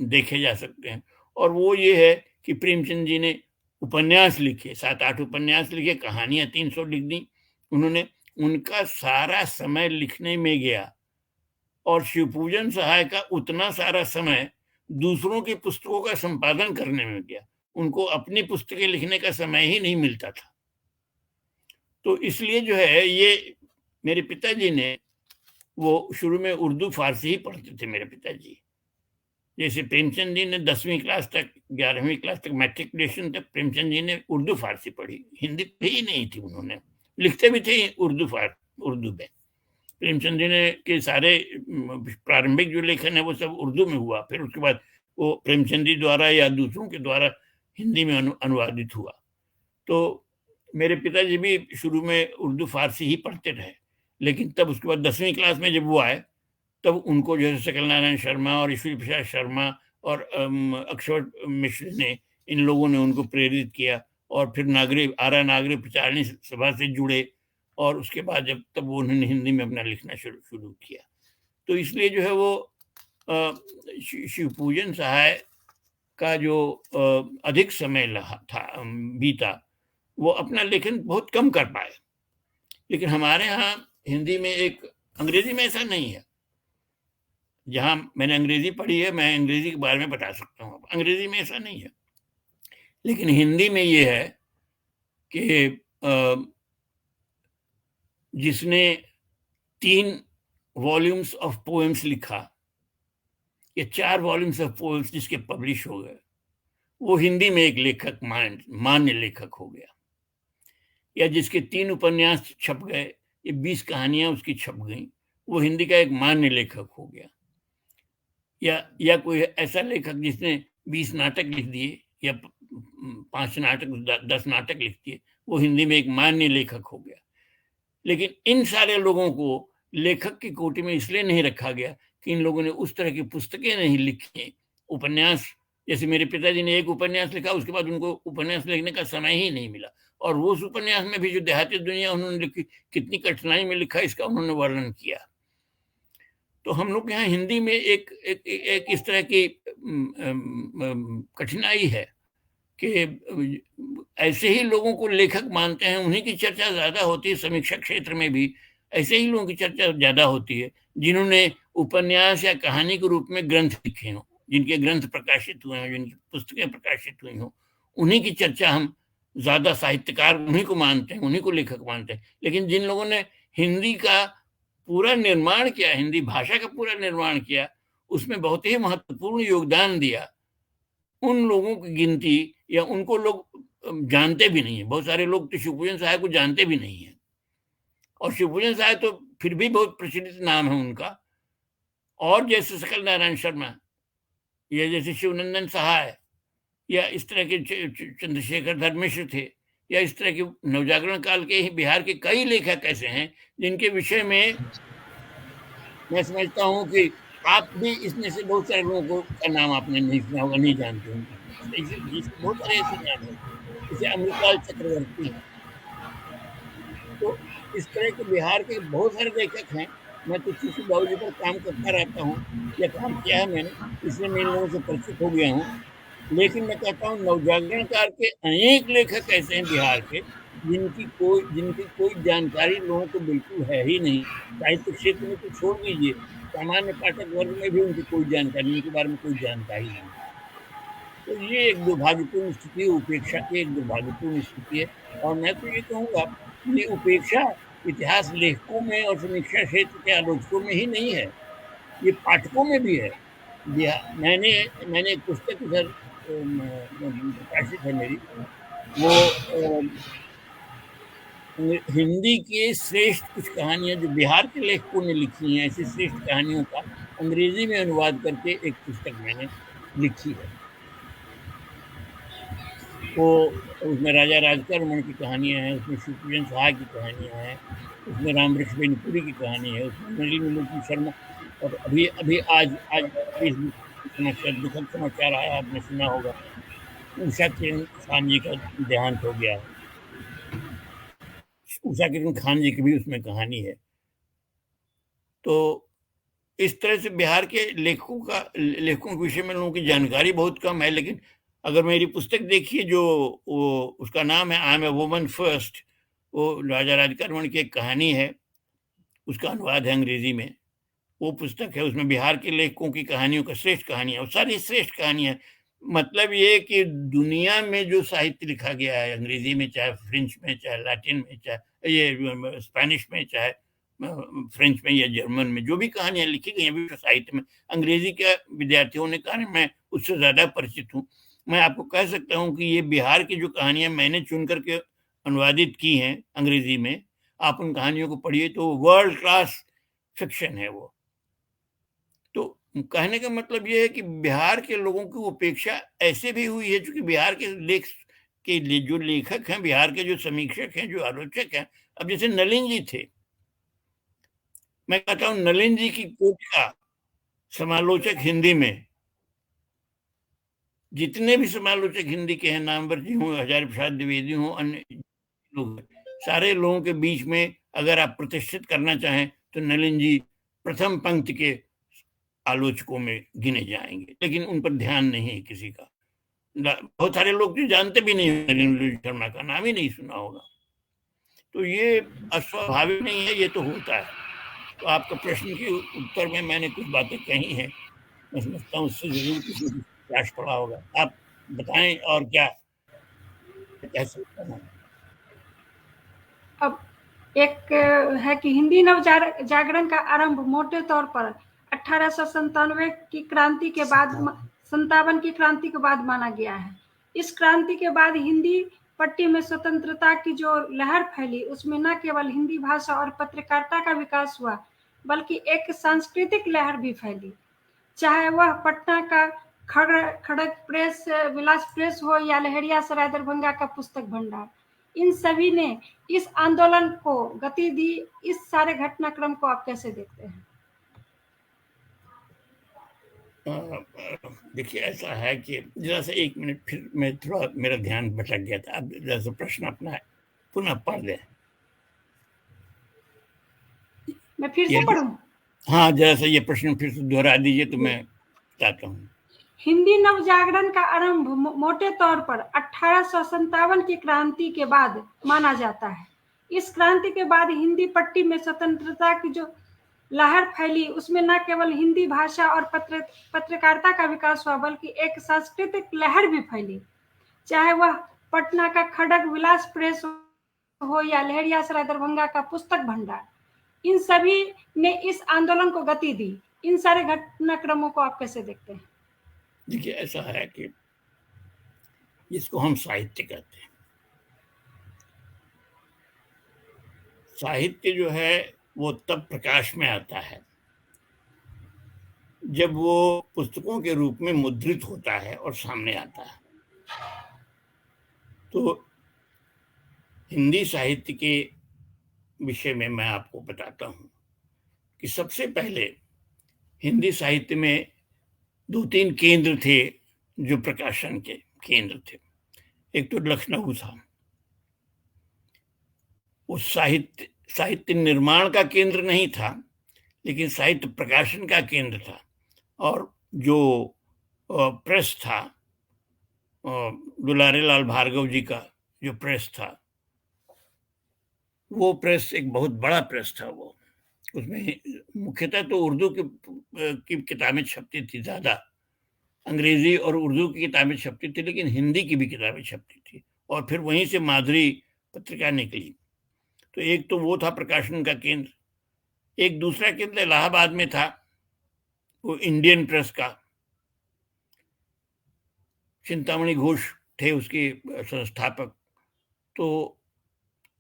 देखे जा सकते हैं, और वो ये है कि प्रेमचंद जी ने उपन्यास लिखे, 7-8 उपन्यास लिखे, कहानियां 300 लिख दी उन्होंने। उनका सारा समय लिखने में गया, और शिवपूजन सहाय का उतना सारा समय दूसरों की पुस्तकों का संपादन करने में गया। उनको अपनी पुस्तकें लिखने का समय ही नहीं मिलता था। तो इसलिए जो है ये मेरे पिताजी ने, वो शुरू में उर्दू फारसी ही पढ़ते थे मेरे पिताजी। जैसे प्रेमचंद जी ने 10वीं क्लास तक, 11वीं क्लास तक, मैट्रिकुलेशन तक प्रेमचंद जी ने उर्दू फारसी पढ़ी, हिंदी ही नहीं थी। उन्होंने लिखते भी थे उर्दू में। प्रेमचंद जी ने के सारे प्रारंभिक जो लेखन है वो सब उर्दू में हुआ, फिर उसके बाद वो प्रेमचंद जी द्वारा या दूसरों के द्वारा हिंदी में अनुवादित हुआ। तो मेरे पिताजी भी शुरू में उर्दू फारसी ही पढ़ते रहे, लेकिन तब उसके बाद 10वीं क्लास में जब वो आए, तब उनको जो है सकल नारायण शर्मा और ईश्वरी प्रसाद शर्मा और अक्षर मिश्र ने, इन लोगों ने उनको प्रेरित किया, और फिर आरा नागरी प्रचारणी सभा से जुड़े, और उसके बाद जब तब उन्होंने हिंदी में अपना लिखना शुरू किया। तो इसलिए जो है वो शिवपूजन सहाय का जो अधिक समय था बीता, वो अपना लेखन बहुत कम कर पाए। लेकिन हमारे यहाँ हिंदी में एक, अंग्रेजी में ऐसा नहीं है। जहां मैंने अंग्रेजी पढ़ी है, मैं अंग्रेजी के बारे में बता सकता हूँ, अंग्रेजी में ऐसा नहीं है। लेकिन हिंदी में ये है कि जिसने 3 वॉल्यूम्स ऑफ पोएम्स लिखा, या 4 वॉल्यूम्स ऑफ पोएम्स जिसके पब्लिश हो गए, वो हिंदी में एक लेखक मान्य लेखक हो गया। या जिसके 3 उपन्यास छप गए, ये 20 कहानियां उसकी छप गई, वो हिंदी का एक मान्य लेखक हो गया। या कोई ऐसा लेखक जिसने 20 नाटक लिख दिए, या 5 नाटक 10 नाटक लिख दिए, वो हिंदी में एक मान्य लेखक हो गया। लेकिन इन सारे लोगों को लेखक की कोटि में इसलिए नहीं रखा गया कि इन लोगों ने उस तरह की पुस्तकें नहीं लिखी, उपन्यास। जैसे मेरे पिताजी ने एक उपन्यास लिखा, उसके बाद उनको उपन्यास लिखने का समय ही नहीं मिला, और वो उस उपन्यास में भी जो देहाती दुनिया उन्होंने लिखी, कितनी कठिनाई में लिखा, इसका उन्होंने वर्णन किया। तो हम लोग के यहाँ हिंदी में एक इस तरह की कठिनाई है कि ऐसे ही लोगों को लेखक मानते हैं, उन्हीं की चर्चा ज्यादा होती है। समीक्षा क्षेत्र में भी ऐसे ही लोगों की चर्चा ज्यादा होती है जिन्होंने उपन्यास या कहानी के रूप में ग्रंथ लिखे हों, जिनके ग्रंथ प्रकाशित हुए हों, जिनकी पुस्तकें प्रकाशित हुई हों, उन्हीं की चर्चा हम ज्यादा, साहित्यकार उन्हीं को मानते हैं, उन्हीं को लेखक मानते हैं। लेकिन जिन लोगों ने हिंदी का पूरा निर्माण किया, हिंदी भाषा का पूरा निर्माण किया, उसमें बहुत ही महत्वपूर्ण योगदान दिया, उन लोगों की गिनती या उनको लोग जानते भी नहीं है। बहुत सारे लोग तो शिवपूजन सहाय को जानते भी नहीं है, और शिवपूजन सहाय तो फिर भी बहुत प्रचलित नाम है उनका। और जैसे सकल नारायण शर्मा, या जैसे शिवनंदन सहाय, या इस तरह के चंद्रशेखर धर्मेश्वर थे, या इस तरह के नवजागरण काल के ही बिहार के कई लेखक ऐसे हैं जिनके विषय में मैं समझता हूँ कि आप भी इसमें से बहुत सारे लोगों को का नाम आपने नहीं सुना होगा, नहीं जानते होंगे। बहुत सारे ऐसे नाम हैं, जैसे अमृतलाल चक्रवर्ती हैं। तो इस तरह के बिहार के बहुत सारे लेखक हैं। मैं तो शिशु बाबू जी पर काम करता रहता हूँ, या काम किया है मैंने, इसलिए मैं इन लोगों से परिचित हो गया हूँ। लेकिन मैं कहता हूँ नवजागरण काल के अनेक लेखक ऐसे हैं बिहार के जिनकी कोई जानकारी लोगों को बिल्कुल है ही नहीं। साहित्य क्षेत्र में तो छोड़ दीजिए, सामान्य पाठक वर्ग में भी उनकी कोई जानकारी, उनके बारे में कोई जानकारी नहीं। तो ये एक दुर्भाग्यपूर्ण स्थिति है, उपेक्षा की एक दुर्भाग्यपूर्ण स्थिति है। और मैं तो ये कहूँगा, ये उपेक्षा इतिहास लेखकों में और समीक्षा क्षेत्र के आलोचकों में ही नहीं है, ये पाठकों में भी है। मैंने एक पुस्तक इधर प्रकाशित है मेरी, वो हिंदी के श्रेष्ठ कुछ कहानियां जो बिहार के लेखकों ने लिखी हैं, ऐसी श्रेष्ठ कहानियों का अंग्रेजी में अनुवाद करके एक पुस्तक मैंने लिखी है। तो उसमें राजा राजकमल की कहानियां हैं, उसमें शिवपूजन सहाय की कहानियां हैं, उसमें रामवृक्ष बेनीपुरी की कहानी है, उसमें नलिनी शर्मा, और अभी आज दुखद समाचार आया, आपने सुना होगा, उषा किरण खान जी का देहांत हो गया है। उषा किरण खान जी की भी उसमें कहानी है। तो इस तरह से बिहार के लेखकों के विषय में लोगों की जानकारी बहुत कम है। लेकिन अगर मेरी पुस्तक देखिए, जो वो उसका नाम है I am a woman first, वो राजा राजकमल की एक कहानी है, उसका अनुवाद है अंग्रेजी में। वो पुस्तक है, उसमें बिहार के लेखकों की कहानियों का श्रेष्ठ कहानियां, और सारी श्रेष्ठ कहानियां। मतलब ये कि दुनिया में जो साहित्य लिखा गया है अंग्रेजी में, चाहे फ्रेंच में, चाहे लैटिन में, चाहे ये स्पेनिश में, चाहे फ्रेंच में या जर्मन में, जो भी कहानियां लिखी गई हैं विश्व साहित्य में, अंग्रेजी के विद्यार्थियों ने कहा, मैं उससे ज्यादा परिचित हूँ। मैं आपको कह सकता हूँ कि ये बिहार की जो कहानियां मैंने चुन करके अनुवादित की हैं अंग्रेजी में, आप उन कहानियों को पढ़िए तो वर्ल्ड क्लास फिक्शन है वो। तो कहने का मतलब ये है कि बिहार के लोगों की उपेक्षा ऐसे भी हुई है, क्योंकि बिहार के जो लेखक हैं, बिहार के जो समीक्षक हैं, जो आलोचक हैं, अब जैसे नलिन जी थे, मैं कहता हूँ नलिन जी की कोटि का समालोचक हिंदी में, जितने भी समालोचक हिंदी के हैं, नामवर जी हों, हजारी प्रसाद द्विवेदी हों, अन्य लोग, सारे लोगों के बीच में अगर आप प्रतिष्ठित करना चाहें तो नलिन जी प्रथम पंक्ति के आलोचकों में गिने जाएंगे। लेकिन उन पर ध्यान नहीं है किसी का। बहुत सारे लोग जो जानते भी नहीं, नलिन शर्मा का नाम ही नहीं सुना होगा। तो ये अस्वाभाविक नहीं है, ये तो होता है। तो आपका प्रश्न के उत्तर में मैंने कुछ बातें कही हैं, मैं समझता हूँ उससे जरूर किसी को प्रयास पड़ा होगा। आप बताएं और क्या कह सकते हैं। अब एक है कि हिंदी नव जागरण का आरंभ मोटे तौर पर 1897 की क्रांति के बाद 57 की क्रांति के बाद माना गया है। इस क्रांति के बाद हिंदी पट्टी में स्वतंत्रता की जो लहर फैली, उसमें न केवल हिंदी भाषा और पत्रकारिता का विकास हुआ, बल्कि एक सांस्कृतिक लहर भी फैली। चाहे वह पटना का खड़ग प्रेस, विलास प्रेस हो या लहरियासराय दरभंगा का पुस्तक भंडार, इन सभी ने इस आंदोलन को गति दी। इस सारे घटनाक्रम को आप कैसे देखते हैं? देखिए, ऐसा है कि जरा सा 1 मिनट, फिर मैं थोड़ा, मेरा ध्यान भटक गया था। अब जरा सा प्रश्न अपना पुनः पढ़ दें। मैं फिर से पढ़ूं? हाँ, जरा सा ये प्रश्न फिर से दोहरा दीजिए तो मैं बताता हूँ। हिंदी नवजागरण का आरंभ मोटे तौर पर 1857 की क्रांति के बाद माना जाता है। इस क्रांति के बाद हिंदी पट्टी में स्वतंत्रता की जो लहर फैली, उसमें न केवल हिंदी भाषा और पत्रकारिता का विकास हुआ, बल्कि एक सांस्कृतिक लहर भी फैली। चाहे वह पटना का खड़ग विलास प्रेस हो या लहरियासराय दरभंगा का पुस्तक भंडार, इन सभी ने इस आंदोलन को गति दी। इन सारे घटनाक्रमों को आप कैसे देखते हैं? देखिए, ऐसा है कि जिसको हम साहित्य कहते हैं, साहित्य जो है वो तब प्रकाश में आता है जब वो पुस्तकों के रूप में मुद्रित होता है और सामने आता है। तो हिंदी साहित्य के विषय में मैं आपको बताता हूँ कि सबसे पहले हिंदी साहित्य में 2-3 केंद्र थे जो प्रकाशन के केंद्र थे। एक तो लखनऊ था, उस साहित्य निर्माण का केंद्र नहीं था, लेकिन साहित्य प्रकाशन का केंद्र था। और जो प्रेस था, दुलारे लाल भार्गव जी का जो प्रेस था, वो प्रेस एक बहुत बड़ा प्रेस था। वो उसमें मुख्यतः तो उर्दू की किताबें छपती थी ज़्यादा, अंग्रेजी और उर्दू की किताबें छपती थी, लेकिन हिंदी की भी किताबें छपती थी। और फिर वहीं से माधुरी पत्रिका निकली। तो एक तो वो था प्रकाशन का केंद्र। एक दूसरा केंद्र इलाहाबाद में था, वो इंडियन प्रेस का। चिंतामणि घोष थे उसके संस्थापक। तो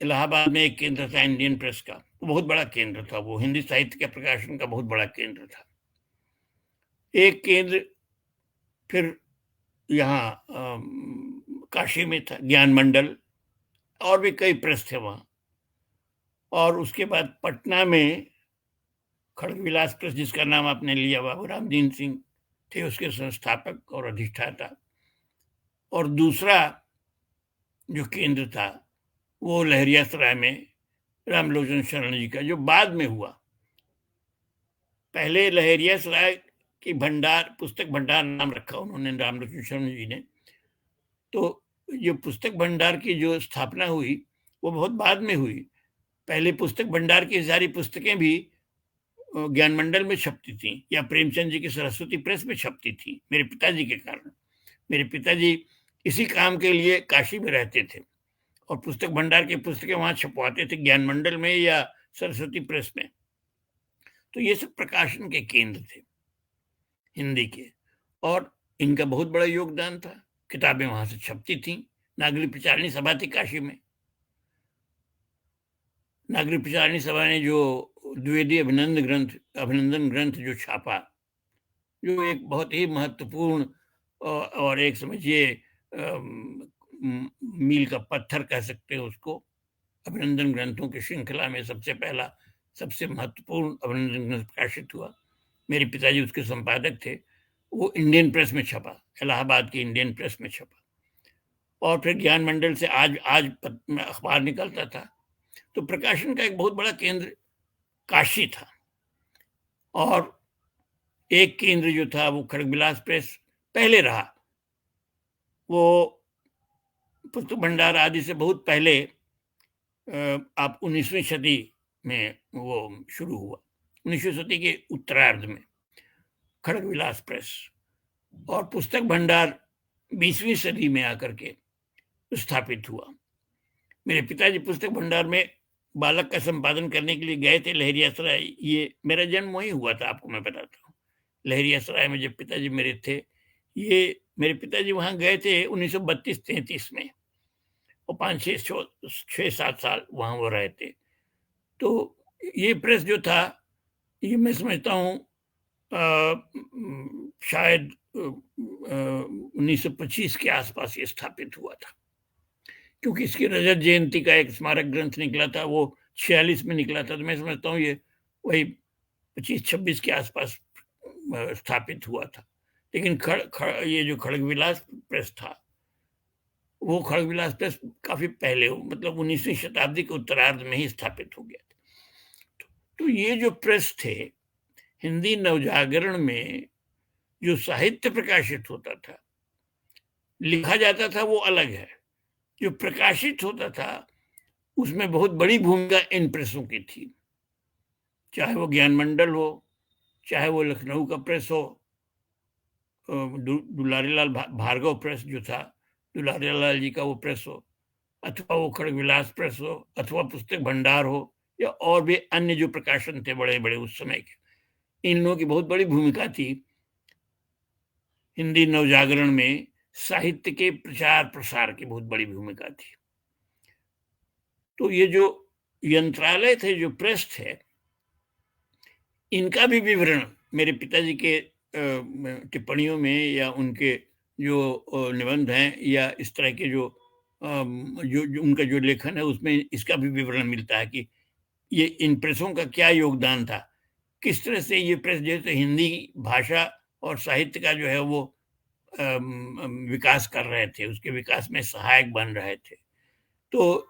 इलाहाबाद में एक केंद्र था इंडियन प्रेस का, बहुत बड़ा केंद्र था वो, हिंदी साहित्य के प्रकाशन का बहुत बड़ा केंद्र था। एक केंद्र फिर यहाँ काशी में था, ज्ञान मंडल, और भी कई प्रेस थे वहाँ। और उसके बाद पटना में खड़ग विलास प्रेस, जिसका नाम आपने लिया, बाबू रामदीन सिंह थे उसके संस्थापक और अधिष्ठाता। और दूसरा जो केंद्र था वो लहरियासराय में रामलोचन शरण जी का, जो बाद में हुआ। पहले लहरियासराय की भंडार, पुस्तक भंडार नाम रखा उन्होंने, रामलोचन शरण जी ने। तो जो पुस्तक भंडार की जो स्थापना हुई वो बहुत बाद में हुई। पहले पुस्तक भंडार की सारी पुस्तकें भी ज्ञान मंडल में छपती थी या प्रेमचंद जी की सरस्वती प्रेस में छपती थी, मेरे पिताजी के कारण। मेरे पिताजी इसी काम के लिए काशी में रहते थे और पुस्तक भंडार की पुस्तकें वहां छपवाते थे, ज्ञान मंडल में या सरस्वती प्रेस में। तो ये सब प्रकाशन के केंद्र थे हिंदी के, और इनका बहुत बड़ा योगदान था। किताबें वहां से छपती थी। नागरिक प्रचारणी सभा थी काशी में। नागरिक प्रचारणी सभा ने जो द्विवेदी अभिनंदन ग्रंथ जो छापा, जो एक बहुत ही महत्वपूर्ण और एक समझिए मील का पत्थर कह सकते हैं उसको, अभिनंदन ग्रंथों की श्रृंखला में सबसे पहला, सबसे महत्वपूर्ण अभिनंदन ग्रंथ प्रकाशित हुआ। मेरे पिताजी उसके संपादक थे। वो इंडियन प्रेस में छपा, इलाहाबाद की इंडियन प्रेस में छपा। और फिर ज्ञान मंडल से आज अखबार निकलता था। तो प्रकाशन का एक बहुत बड़ा केंद्र काशी था। और एक केंद्र जो था वो खड़गविलास प्रेस पहले रहा। वो पुस्तक भंडार आदि से बहुत पहले, आप 19वीं सदी में वो शुरू हुआ, 19वीं सदी के उत्तरार्ध में खड़गविलास प्रेस। और पुस्तक भंडार 20वीं सदी में आकर के स्थापित हुआ। मेरे पिताजी पुस्तक भंडार में बालक का संपादन करने के लिए गए थे लहरियासराय। ये मेरा जन्म वहीं हुआ था, आपको मैं बताता हूँ। लहरियासराय में जब पिताजी मेरे थे, ये मेरे पिताजी वहाँ गए थे 1932-33 में, और 5-6-7 साल वहाँ वो रहे थे। तो ये प्रेस जो था, ये मैं समझता हूँ शायद 1925 के आसपास ये स्थापित हुआ था, क्योंकि इसकी रजत जयंती का एक स्मारक ग्रंथ निकला था, वो 46 में निकला था। तो मैं समझता हूँ ये वही 25-26 के आसपास स्थापित हुआ था। लेकिन ये जो खड़ग विलास प्रेस था, वो खड़ग विलास प्रेस काफी पहले, मतलब 19वीं शताब्दी के उत्तरार्ध में ही स्थापित हो गया था। तो ये जो प्रेस थे, हिंदी नवजागरण में जो साहित्य प्रकाशित होता था, लिखा जाता था, वो अलग है। जो प्रकाशित होता था उसमें बहुत बड़ी भूमिका इन प्रेसों की थी, चाहे वो ज्ञान मंडल हो, चाहे वो लखनऊ का प्रेस हो, दुलारी लाल भार्गव प्रेस जो था, दुलारी लाल जी का वो प्रेस हो, अथवा वो खड़ग विलास प्रेस हो, अथवा पुस्तक भंडार हो, या और भी अन्य जो प्रकाशन थे बड़े बड़े उस समय के, इन लोगों की बहुत बड़ी भूमिका थी हिंदी नवजागरण में। साहित्य के प्रचार प्रसार की बहुत बड़ी भूमिका थी। तो ये जो यंत्रालय थे, जो प्रेस थे, इनका भी विवरण मेरे पिताजी के टिप्पणियों में, या उनके जो निबंध हैं, या इस तरह के जो उनका जो लेखन है, उसमें इसका भी विवरण मिलता है कि ये इन प्रेसों का क्या योगदान था, किस तरह से ये प्रेस जैसे हिंदी भाषा और साहित्य का जो है वो विकास कर रहे थे, उसके विकास में सहायक बन रहे थे। तो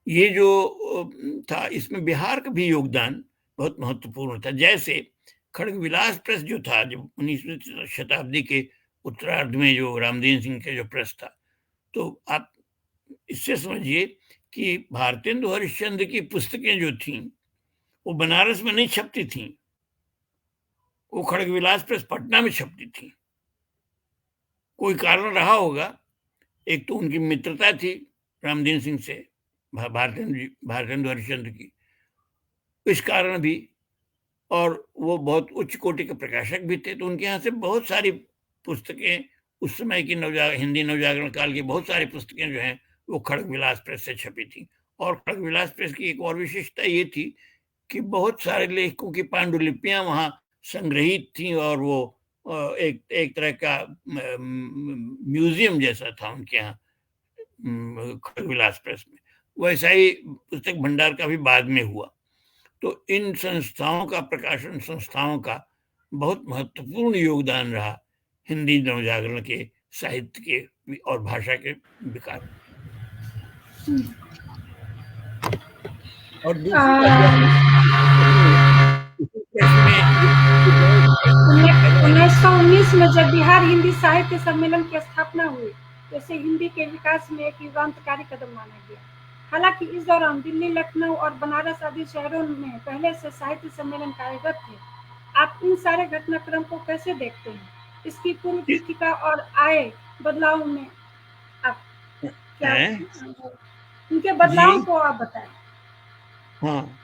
ये जो था, इसमें बिहार का भी योगदान बहुत महत्वपूर्ण था। जैसे खड़ग विलास प्रेस जो था, जब 19वीं शताब्दी के उत्तरार्ध में जो रामदीन सिंह के जो प्रेस था, तो आप इससे समझिए कि भारतेंदु हरिश्चंद्र की पुस्तकें जो थीं, वो बनारस में नहीं छपती थीं, वो खड़ग विलास प्रेस पटना में छपती थी। कोई कारण रहा होगा। एक तो उनकी मित्रता थी रामदीन सिंह से, भारतेंदु हरिश्चंद्र की, इस कारण भी, और वो बहुत उच्च कोटि के प्रकाशक भी थे, तो उनके यहाँ से बहुत सारी पुस्तकें, उस समय की हिंदी नवजागरण काल की बहुत सारी पुस्तकें जो हैं वो खड़ग विलास प्रेस से छपी थी। और खड़ग विलास प्रेस की एक और विशेषता ये थी कि बहुत सारे लेखकों की पांडुलिपियां वहाँ संग्रहित थी, और वो एक तरह का म्यूजियम जैसा था उनके यहाँ खड़ग विलास प्रेस में। वैसा ही पुस्तक भंडार का भी बाद में हुआ। तो इन संस्थाओं का, प्रकाशन संस्थाओं का बहुत महत्वपूर्ण योगदान रहा हिंदी नवजागरण के साहित्य के और भाषा के विकास। और दूसरी बात, 1919 में जब बिहार हिंदी साहित्य सम्मेलन की स्थापना हुई, तो इसे हिंदी के विकास में एक युगांतकारी कदम माना गया। हालांकि इस दौरान दिल्ली, लखनऊ और बनारस आदि शहरों में पहले से साहित्य सम्मेलन कार्यरत थे। आप इन सारे घटनाक्रम को कैसे देखते हैं? इसकी पूर्व पीठिका और आए बदलाव में आप क्या, इनके बदलाव को आप बताएं। हाँ,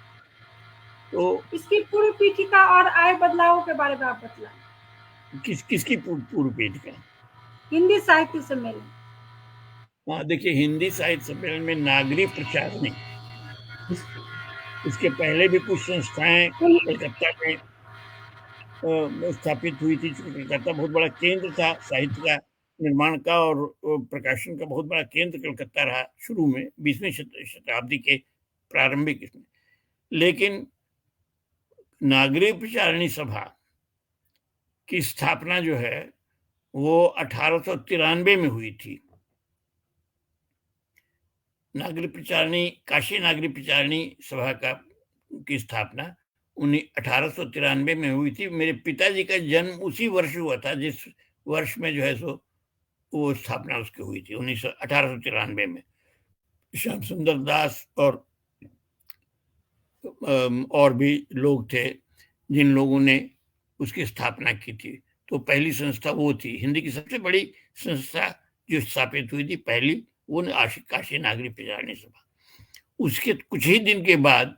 तो इसकी पूर्व पीठिका और आए बदलावों के बारे में आप बतलाएं। किसकी पूर्व पीठिका? हिंदी साहित्य सम्मेलन। हाँ, देखिए, हिंदी साहित्य सम्मेलन में नागरी प्रचारणी, इसके पहले भी कुछ संस्थाएं कलकत्ता में स्थापित हुई थी। कलकत्ता बहुत बड़ा केंद्र था साहित्य का निर्माण का, और प्रकाशन का बहुत बड़ा केंद्र कलकत्ता रहा शुरू में, 20वीं शताब्दी के प्रारंभिक इसमें। लेकिन नागरी प्रचारणी सभा की स्थापना जो है वो 1893 में हुई थी। नागरी प्रचारणी, काशी नागरी प्रचारणी सभा की स्थापना 1893 में हुई थी। मेरे पिताजी का जन्म उसी वर्ष हुआ था जिस वर्ष में जो है सो वो स्थापना उसकी हुई थी, 1893 में। श्याम सुंदर दास और भी लोग थे जिन लोगों ने उसकी स्थापना की थी। तो पहली संस्था वो थी, हिंदी की सबसे बड़ी संस्था जो स्थापित हुई थी पहली, वो काशी नागरी प्रचारणी सभा। उसके कुछ ही दिन के बाद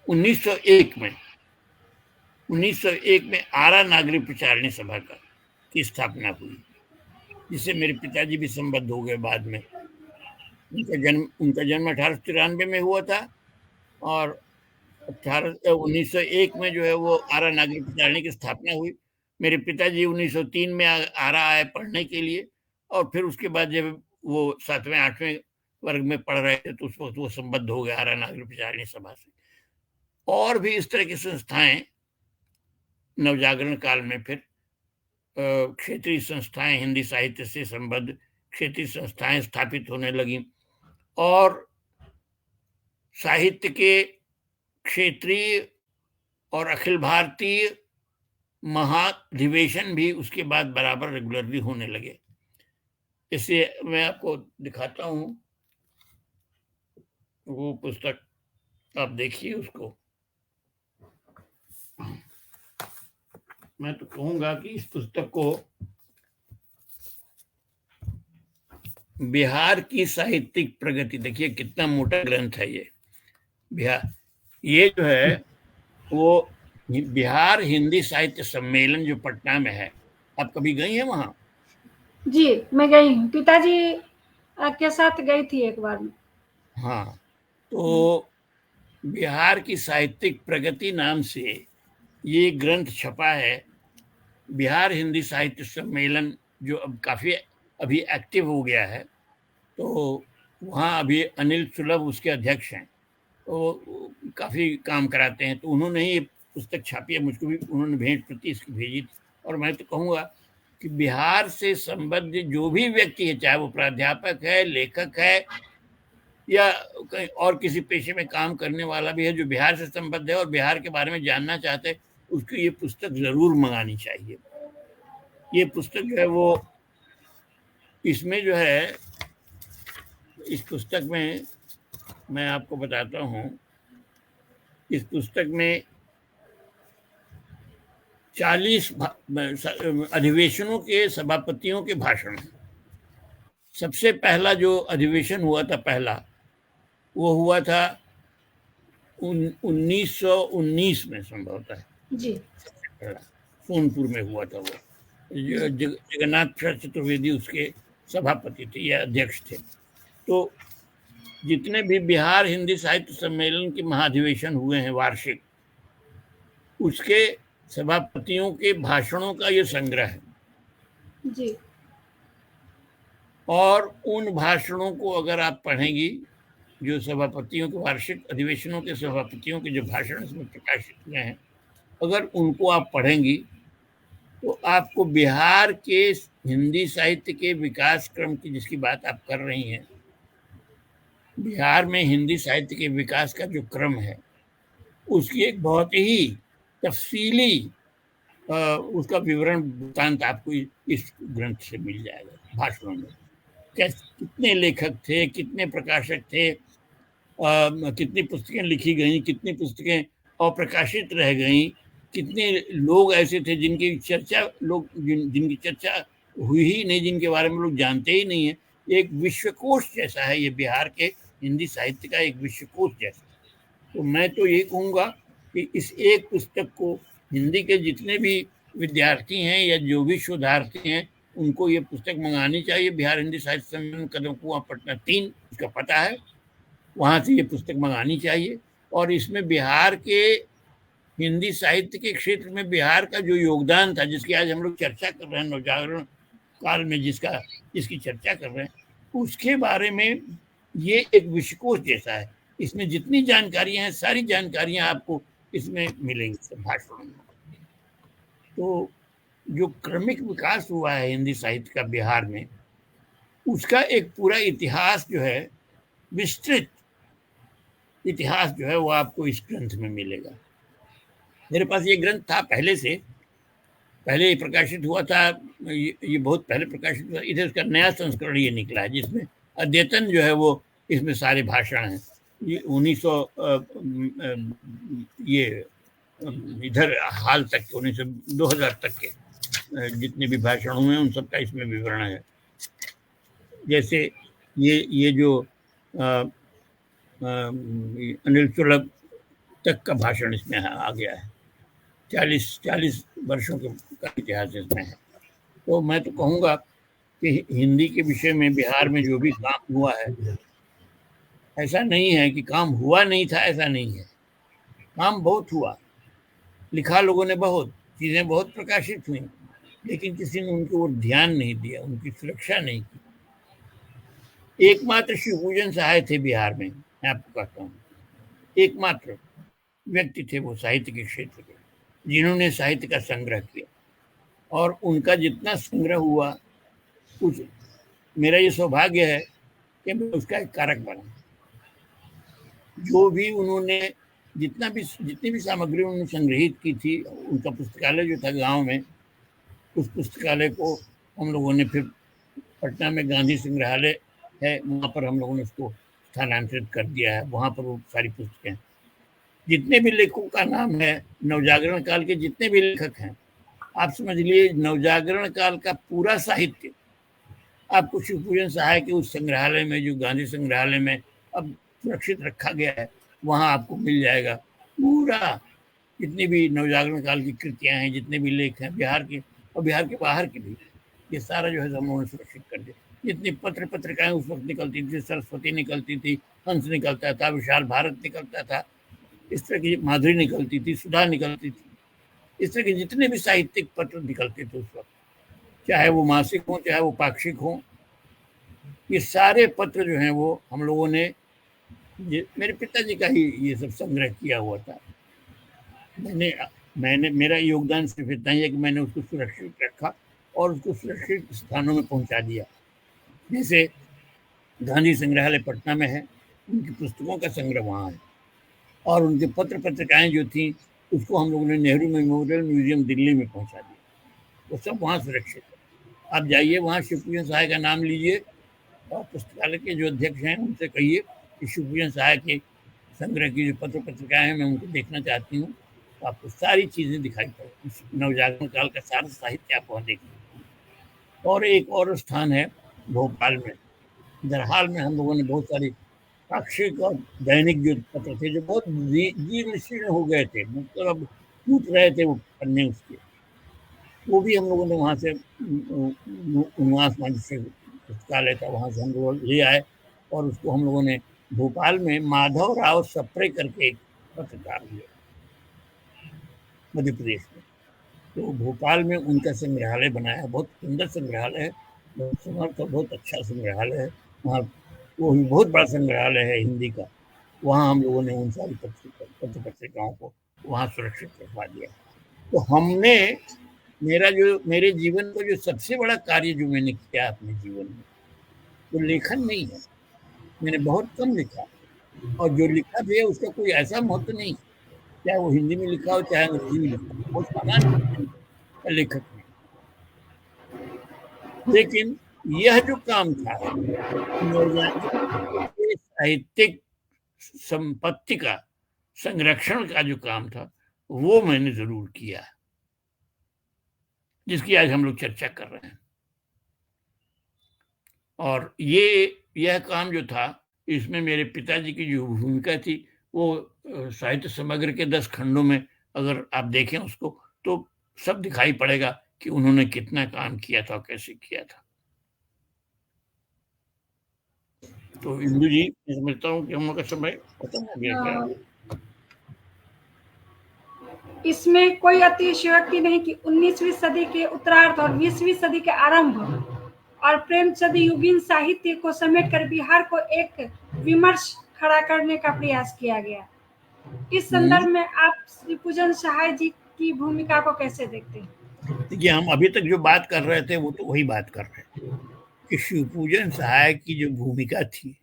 1901 में आरा नागरिक प्रचारणी सभा की स्थापना हुई, जिससे मेरे पिताजी भी संबद्ध हो गए बाद में। उनका जन्म 1893 में हुआ था और 1901 में जो है वो आरा नागरिक प्रचारणी की स्थापना हुई। मेरे पिताजी 1903 में आरा आए पढ़ने के लिए, और फिर उसके बाद जब वो 7वें 8वें वर्ग में पढ़ रहे थे तो उस वक्त वो संबद्ध हो गए आरा नागरिक प्रचारणी सभा से। और भी इस तरह की संस्थाएं नवजागरण काल में फिर क्षेत्रीय संस्थाएं, हिंदी साहित्य से संबद्ध क्षेत्रीय संस्थाएं स्थापित होने लगी, और साहित्य के क्षेत्रीय और अखिल भारतीय महाधिवेशन भी उसके बाद बराबर रेगुलरली होने लगे। इसे मैं आपको दिखाता हूं, वो पुस्तक आप देखिए उसको। मैं तो कहूंगा कि इस पुस्तक को बिहार की साहित्यिक प्रगति, देखिए कितना मोटा ग्रंथ है ये। बिहार, ये जो है वो बिहार हिंदी साहित्य सम्मेलन जो पटना में है, आप कभी गई हैं वहां? जी, मैं गई हूँ, पिताजी के साथ गई थी एक बार में। हाँ, तो बिहार की साहित्यिक प्रगति नाम से ये ग्रंथ छपा है। बिहार हिंदी साहित्य सम्मेलन जो अब काफी अभी एक्टिव हो गया है, तो वहाँ अभी अनिल सुलभ उसके अध्यक्ष हैं, तो काफी काम कराते हैं। तो उन्होंने ही पुस्तक छापी है, मुझको भी उन्होंने भेंट प्रति इसकी भेजी थी। और मैं तो कहूँगा कि बिहार से संबद्ध जो भी व्यक्ति है, चाहे वो प्राध्यापक है, लेखक है, या कहीं और किसी पेशे में काम करने वाला भी है जो बिहार से संबद्ध है और बिहार के बारे में जानना चाहते हैं, उसको ये पुस्तक जरूर मंगानी चाहिए। ये पुस्तक जो है वो, इसमें जो है, इस पुस्तक में मैं आपको बताता हूँ, इस पुस्तक में 40 अधिवेशनों के सभापतियों के भाषण हैं। सबसे पहला जो अधिवेशन हुआ था, पहला वो हुआ था 1919 में संभवतः जी, सोनपुर में हुआ था। वो जगन्नाथ प्रसाद चतुर्वेदी उसके सभापति थे या अध्यक्ष थे। तो जितने भी बिहार हिंदी साहित्य सम्मेलन के महाधिवेशन हुए हैं वार्षिक, उसके सभापतियों के भाषणों का ये संग्रह है। जी, और उन भाषणों को अगर आप पढ़ेंगी, जो सभापतियों के वार्षिक अधिवेशनों के सभापतियों के जो भाषण इसमें प्रकाशित हुए हैं, अगर उनको आप पढ़ेंगी तो आपको बिहार के हिंदी साहित्य के विकास क्रम की, जिसकी बात आप कर रही हैं, बिहार में हिंदी साहित्य के विकास का जो क्रम है, उसकी एक बहुत ही तफसीली उसका विवरण वृत्तांत आपको इस ग्रंथ से मिल जाएगा भाषणों में। कितने लेखक थे, कितने प्रकाशक थे, कितनी पुस्तकें लिखी गई, कितनी पुस्तकें अप्रकाशित रह गई, कितने लोग ऐसे थे जिनकी चर्चा जिनकी चर्चा हुई ही नहीं, जिनके बारे में लोग जानते ही नहीं है। एक विश्वकोश जैसा है ये बिहार के हिंदी साहित्य का, एक विश्वकोश जैसा। तो मैं तो यही कहूँगा कि इस एक पुस्तक को हिंदी के जितने भी विद्यार्थी हैं या जो भी शोधार्थी हैं, उनको ये पुस्तक मंगानी चाहिए। बिहार हिंदी साहित्य सम्मेलन, कदम कुआं, पटना 3 इसका पता है, वहाँ से ये पुस्तक मंगानी चाहिए। और इसमें बिहार के हिंदी साहित्य के क्षेत्र में बिहार का जो योगदान था, जिसकी आज हम लोग चर्चा कर रहे हैं, नवजागरण काल में जिसकी चर्चा कर रहे हैं, उसके बारे में ये एक विश्वकोश जैसा है। इसमें जितनी जानकारियां हैं, सारी जानकारियां आपको इसमें मिलेंगी भाषणों में। तो जो क्रमिक विकास हुआ है हिंदी साहित्य का बिहार में, उसका एक पूरा इतिहास जो है, विस्तृत इतिहास जो है, वो आपको इस ग्रंथ में मिलेगा। मेरे पास ये ग्रंथ था पहले से, पहले ये प्रकाशित हुआ था, ये बहुत पहले प्रकाशित हुआ। इधर उसका नया संस्करण ये निकला है, जिसमें अद्यतन जो है वो इसमें सारे भाषण हैं। ये 1900 ये इधर हाल तक के 2000 तक के जितने भी भाषण हुए उन सबका इसमें विवरण है। जैसे ये जो अनिल सुलभ तक का भाषण इसमें आ गया है। 40 वर्षों का इतिहास इसमें है। तो मैं तो कहूँगा कि हिंदी के विषय में बिहार में जो भी काम हुआ है, ऐसा नहीं है कि काम हुआ नहीं था, ऐसा नहीं है। काम बहुत हुआ, लिखा लोगों ने बहुत, चीजें बहुत प्रकाशित हुई, लेकिन किसी ने उनकी ओर ध्यान नहीं दिया, उनकी सुरक्षा नहीं की। एकमात्र शिवपूजन सहाय थे बिहार में, मैं आपको कहता हूँ, एकमात्र व्यक्ति थे वो साहित्य के क्षेत्र के, जिन्होंने साहित्य का संग्रह किया। और उनका जितना संग्रह हुआ, कुछ मेरा ये सौभाग्य है कि मैं उसका एक कारक बना। जो भी उन्होंने जितनी भी सामग्री उन्होंने संग्रहित की थी, उनका पुस्तकालय जो था गांव में, उस पुस्तकालय को हम लोगों ने फिर पटना में गांधी संग्रहालय है, वहाँ पर हम लोगों ने उसको स्थानांतरित कर दिया है। वहाँ पर वो सारी पुस्तकें, जितने भी लेखकों का नाम है, नवजागरण काल के जितने भी लेखक हैं, आप समझ लिए नवजागरण काल का पूरा साहित्य आपको शिवपूजन सहाय के उस संग्रहालय में, जो गांधी संग्रहालय में अब सुरक्षित रखा गया है, वहाँ आपको मिल जाएगा। पूरा जितनी भी नवजागरण काल की कृतियां हैं, जितने भी लेख हैं बिहार के और बिहार के बाहर के भी, ये सारा जो है हम लोगों ने सुरक्षित कर दिया। जितनी पत्र पत्रिकाएं उस वक्त निकलती थी, सरस्वती निकलती थी, हंस निकलता था, विशाल भारत निकलता था, इस तरह की माधुरी निकलती थी, सुधा निकलती थी, इस तरह के जितने भी साहित्यिक पत्र निकलते थे उस वक्त, चाहे वो मासिक हो चाहे वो पाक्षिक हो, ये सारे पत्र जो हैं वो हम लोगों ने, मेरे पिताजी का ही ये सब संग्रह किया हुआ था। मैंने मेरा योगदान सिर्फ इतना ही है कि मैंने उसको सुरक्षित रखा और उसको सुरक्षित स्थानों में पहुंचा दिया। जैसे गांधी संग्रहालय पटना में है, उनकी पुस्तकों का संग्रह वहाँ है, और उनके पत्र पत्रिकाएं जो थी उसको हम लोगों ने नेहरू मेमोरियल म्यूजियम दिल्ली में पहुंचा दिया, वो सब वहाँ सुरक्षित है। आप जाइए वहाँ शिवपूजन सहाय का नाम लीजिए और पुस्तकालय के जो अध्यक्ष हैं उनसे कहिए कि शिवपूजन सहाय के संग्रह की जो पत्र पत्रिकाएं हैं मैं उनको देखना चाहती हूँ, तो आपको सारी चीजें दिखाई पड़े, नवजागरण काल का सारा साहित्य आप वहाँ देखिए। और एक और स्थान है भोपाल में, दरहाल में हम लोगों ने बहुत सारी पाक्षिक और दैनिक जो पत्र थे, जो बहुत जीर्ण शीर्ण हो गए थे, मतलब अब टूट रहे थे वो पन्ने उसके, वो भी हम लोगों ने वहाँ से उन्वास से पुस्तकालय था, वहाँ से हम लोग ले आए और उसको हम लोगों ने भोपाल में माधव राव सप्रे करके एक पत्रकार हुए मध्य प्रदेश में, तो भोपाल में उनका संग्रहालय बनाया, बहुत सुंदर संग्रहालय है, बहुत समर्थ और बहुत अच्छा संग्रहालय है वहाँ। वो भी बहुत बड़ा संग्रहालय है हिंदी का, वहाँ हम लोगों ने उन सारी पत्र पत्रिकाओं को वहाँ सुरक्षित रखवा दिया। तो हमने मेरे जीवन का जो सबसे बड़ा कार्य जो मैंने किया अपने जीवन में, वो लेखन नहीं है, मैंने बहुत कम लिखा, और जो लिखा भी है उसका कोई ऐसा महत्व नहीं, चाहे वो हिंदी में लिखा हो चाहे अंग्रेजी में लिखा हो, बहुत सामान्य लेखक में। लेकिन यह जो काम था साहित्यिक संपत्ति का संरक्षण का जो काम था, वो मैंने जरूर किया, जिसकी आज हम लोग चर्चा कर रहे हैं। और यह काम जो था, इसमें मेरे पिताजी की जो भूमिका थी, वो साहित्य समग्र के 10 खंडों में अगर आप देखें उसको, तो सब दिखाई पड़ेगा कि उन्होंने कितना काम किया था और कैसे किया था। तो इंदु जी, मैं समझता हूँ कि हम लोग का समय खत्म हो गया क्या? इसमें कोई अतिशयोक्ति नहीं कि 19वीं सदी के उत्तरार्ध और 20वीं सदी के आरंभ और प्रेमचंद युगीन साहित्य को समेटकर बिहार को एक विमर्श खड़ा करने का प्रयास किया गया। इस संदर्भ में आप शिवपूजन सहाय जी की भूमिका को कैसे देखते हैं? देखिए, हम अभी तक जो बात कर रहे थे वो तो वही बात कर रहे थे कि शिवपूजन सहाय की जो भूमिका थी,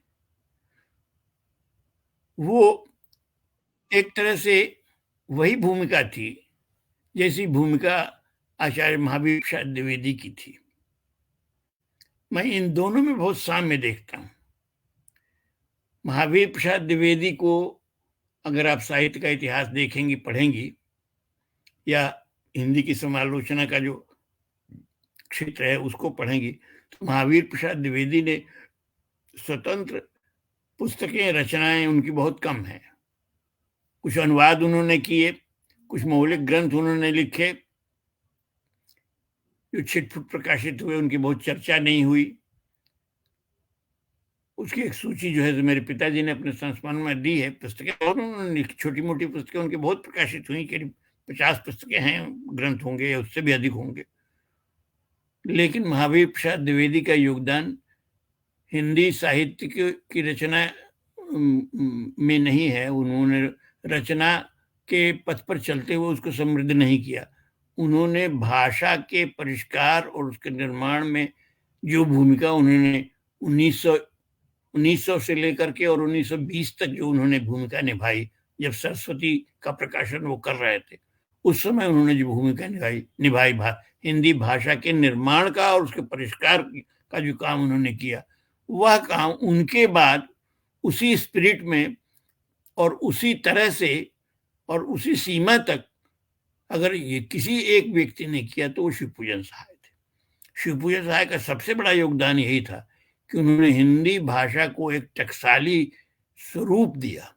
वो एक तरह से वही भूमिका थी जैसी भूमिका आचार्य महावीर प्रसाद द्विवेदी की थी। मैं इन दोनों में बहुत साम्य देखता हूँ। महावीर प्रसाद द्विवेदी को अगर आप साहित्य का इतिहास देखेंगी, पढ़ेंगी, या हिंदी की समालोचना का जो क्षेत्र है उसको पढ़ेंगी, तो महावीर प्रसाद द्विवेदी ने स्वतंत्र पुस्तकें, रचनाएं उनकी बहुत कम हैं। कुछ अनुवाद उन्होंने किए, कुछ मौलिक ग्रंथ उन्होंने लिखे, जो छिटपुट प्रकाशित हुए, उनकी बहुत चर्चा नहीं हुई। उसकी एक सूची जो है जो मेरे पिताजी ने अपने संस्मरण में दी है। पुस्तकें और उन्होंने लिखी, छोटी मोटी पुस्तकें उनकी बहुत प्रकाशित हुई, करीब 50 पुस्तकें हैं, ग्रंथ होंगे या उससे भी अधिक होंगे। लेकिन महावीर प्रसाद द्विवेदी का योगदान हिंदी साहित्य की रचना में नहीं है। उन्होंने रचना के पथ पर चलते हुए उसको समृद्ध नहीं किया। उन्होंने भाषा के परिष्कार और उसके निर्माण में जो भूमिका उन्होंने 1900 से लेकर के और 1920 तक जो उन्होंने भूमिका निभाई, जब सरस्वती का प्रकाशन वो कर रहे थे, उस समय उन्होंने जो भूमिका निभाई हिंदी भाषा के निर्माण का और उसके परिष्कार का जो काम उन्होंने किया, वह काम उनके बाद उसी स्पिरिट में और उसी तरह से और उसी सीमा तक अगर ये किसी एक व्यक्ति ने किया तो वो शिवपूजन सहाय थे। शिवपूजन सहाय का सबसे बड़ा योगदान यही था कि उन्होंने हिंदी भाषा को एक टकसाली स्वरूप दिया।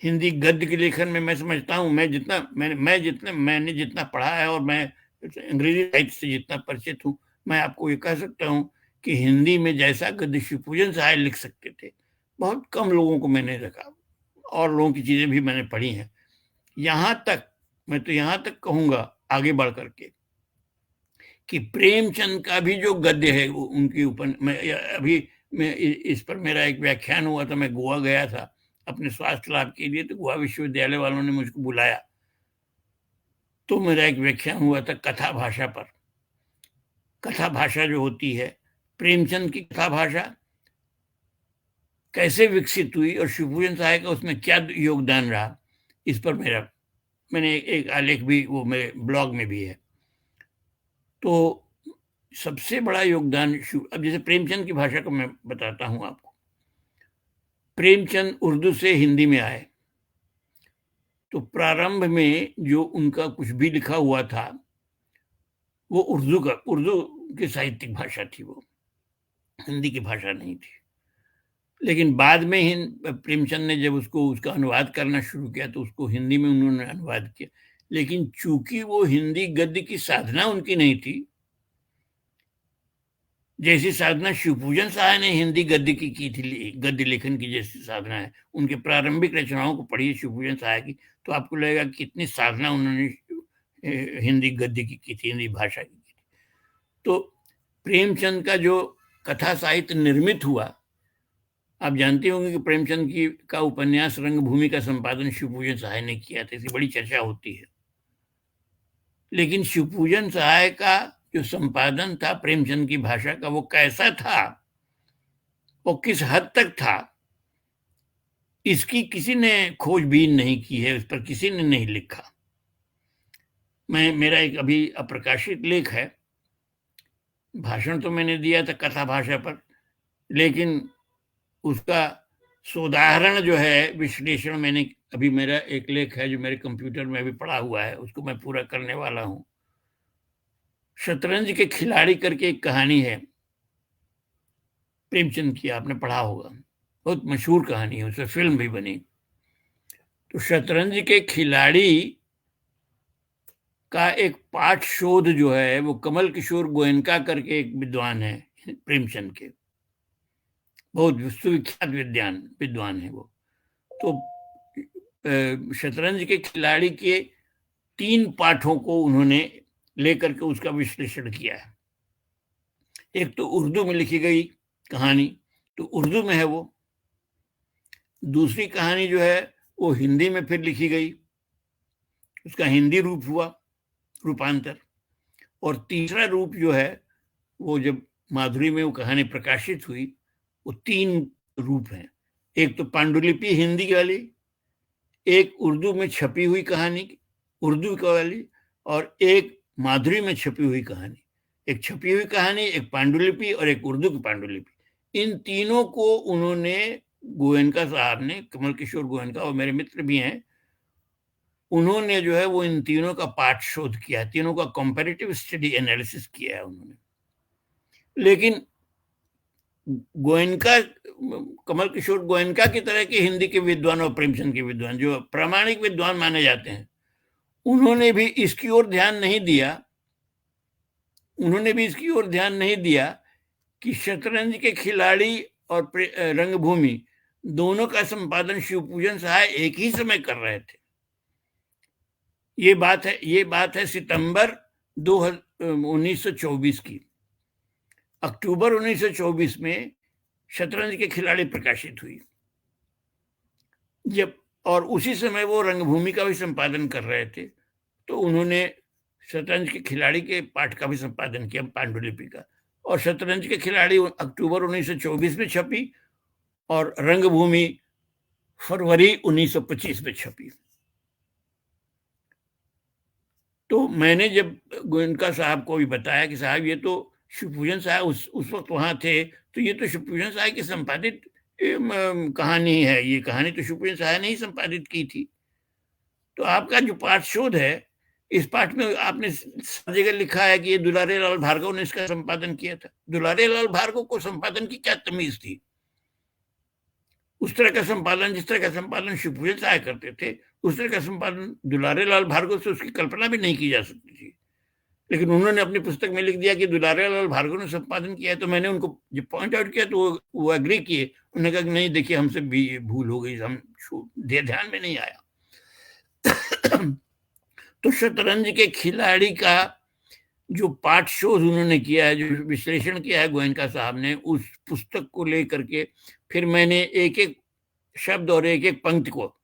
हिंदी गद्य के लेखन में मैं समझता हूँ, मैंने जितना पढ़ा है और मैं अंग्रेजी साहित्य से जितना परिचित हूँ, मैं आपको ये कह सकता हूँ कि हिंदी में जैसा गद्य शिवपूजन सहाय लिख सकते थे, बहुत कम लोगों को मैंने देखा, और लोगों की चीजें भी मैंने पढ़ी हैं। मैं तो यहाँ तक कहूंगा आगे बढ़ करके कि प्रेमचंद का भी जो गद्य है वो उनके ऊपर मैं इस पर मेरा एक व्याख्यान हुआ था। मैं गोवा गया था अपने स्वास्थ्य लाभ के लिए, तो गोवा विश्वविद्यालय वालों ने मुझको बुलाया, तो मेरा एक व्याख्यान हुआ था कथा भाषा पर। कथा भाषा जो होती है, प्रेमचंद की कथा भाषा कैसे विकसित हुई और शिवपूजन सहाय का उसमें क्या योगदान रहा, इस पर मैंने एक आलेख भी वो मेरे ब्लॉग में भी है। तो सबसे बड़ा योगदान अब जैसे प्रेमचंद की भाषा का मैं बताता हूं आपको। प्रेमचंद उर्दू से हिंदी में आए, तो प्रारंभ में जो उनका कुछ भी लिखा हुआ था वो उर्दू की साहित्यिक भाषा थी, वो हिंदी की भाषा नहीं थी। लेकिन बाद में ही प्रेमचंद ने जब उसका अनुवाद करना शुरू किया तो उसको हिंदी में उन्होंने अनुवाद किया। लेकिन चूंकि वो हिंदी गद्य की साधना उनकी नहीं थी, जैसी साधना शिवपूजन सहाय ने हिंदी गद्य की थी, गद्य लेखन की जैसी साधना है, उनके प्रारंभिक रचनाओं को पढ़िए शिवपूजन सहाय की, तो आपको लगेगा कितनी साधना उन्होंने हिंदी गद्य की थी, हिंदी भाषा की थी। तो प्रेमचंद का जो कथा साहित्य निर्मित हुआ, आप जानते होंगे कि प्रेमचंद का उपन्यास रंगभूमि का संपादन शिवपूजन सहाय ने किया था, इसकी बड़ी चर्चा होती है। लेकिन शिवपूजन सहाय का जो संपादन था प्रेमचंद की भाषा का, वो कैसा था और किस हद तक था, इसकी किसी ने खोजबीन नहीं की है, उस पर किसी ने नहीं लिखा। मेरा एक अभी अप्रकाशित लेख है, भाषण तो मैंने दिया था कथा भाषा पर, लेकिन उसका सोदाहरण जो है, विश्लेषण, मैंने अभी मेरा एक लेख है जो मेरे कंप्यूटर में अभी पड़ा हुआ है, उसको मैं पूरा करने वाला हूं। शतरंज के खिलाड़ी करके एक कहानी है प्रेमचंद की, आपने पढ़ा होगा, बहुत मशहूर कहानी है, उससे फिल्म भी बनी। तो शतरंज के खिलाड़ी का एक पाठ शोध जो है वो कमल किशोर गोयनका करके एक विद्वान है प्रेमचंद के, बहुत विश्वविख्यात विद्वान है वो। तो शतरंज के खिलाड़ी के 3 पाठों को उन्होंने लेकर के उसका विश्लेषण किया है। एक तो उर्दू में लिखी गई कहानी, तो उर्दू में है वो। दूसरी कहानी जो है वो हिंदी में फिर लिखी गई, उसका हिंदी रूप हुआ, रूपांतर। और तीसरा रूप जो है वो जब माधुरी में वो कहानी प्रकाशित हुई, वो 3 रूप हैं। एक तो पांडुलिपि हिंदी वाली, एक उर्दू में छपी हुई कहानी उर्दू वाली, और एक माधुरी में छपी हुई कहानी। एक छपी हुई कहानी, एक पांडुलिपि और एक उर्दू की पांडुलिपि। इन तीनों को उन्होंने गोयनका साहब ने, कमल किशोर गोयनका, और मेरे मित्र भी हैं, उन्होंने जो है वो इन तीनों का पाठ शोध किया, तीनों का कंपैरेटिव स्टडी एनालिसिस किया है उन्होंने। लेकिन गोयनका, कमल किशोर गोयनका की तरह के हिंदी के विद्वान और प्रेमचंद के विद्वान जो प्रामाणिक विद्वान माने जाते हैं, उन्होंने भी इसकी ओर ध्यान नहीं दिया। उन्होंने भी इसकी ओर ध्यान नहीं दिया कि शतरंज के खिलाड़ी और रंगभूमि दोनों का संपादन शिवपूजन सहाय एक ही समय कर रहे थे। ये बात है सितंबर 1924 की। अक्टूबर 1924 में शतरंज के खिलाड़ी प्रकाशित हुई, जब और उसी समय वो रंगभूमि का भी संपादन कर रहे थे, तो उन्होंने शतरंज के खिलाड़ी के पाठ का भी संपादन किया, पांडुलिपि का। और शतरंज के खिलाड़ी अक्टूबर 1924 में छपी और रंगभूमि फरवरी 1925 में छपी। तो मैंने जब गोयनका साहब को भी बताया कि साहब ये तो शिवपूजन साहब उस वक्त वहां थे, तो ये तो शिवपूजन साहब की संपादित कहानी है, ये कहानी तो शिवपूजन साहब ने ही संपादित की थी। तो आपका जो पाठ शोध है, इस पाठ में आपने सब जगह लिखा है कि ये दुलारे लाल भार्गव ने इसका संपादन किया था। दुलारे लाल भार्गव को संपादन की क्या तमीज थी? उस तरह का संपादन, जिस तरह का संपादन शिवपूजन साहब करते थे, उस तरह का संपादन दुलारे लाल भार्गव से उसकी कल्पना भी नहीं की जा सकती थी। लेकिन उन्होंने अपनी पुस्तक में लिख दिया कि दुलारे लाल भार्गव ने संपादन किया है। तो मैंने उनको जब पॉइंट आउट किया तो वो एग्री किए। उन्होंने कहा कि नहीं, देखिए हमसे भी भूल हो गई, हम ध्यान में नहीं आया। तो शतरंज के खिलाड़ी का जो पाठ शोध उन्होंने किया है, जो विश्लेषण किया है गोयनका साहब ने, उस पुस्तक को लेकर के फिर मैंने एक एक शब्द और एक एक पंक्ति को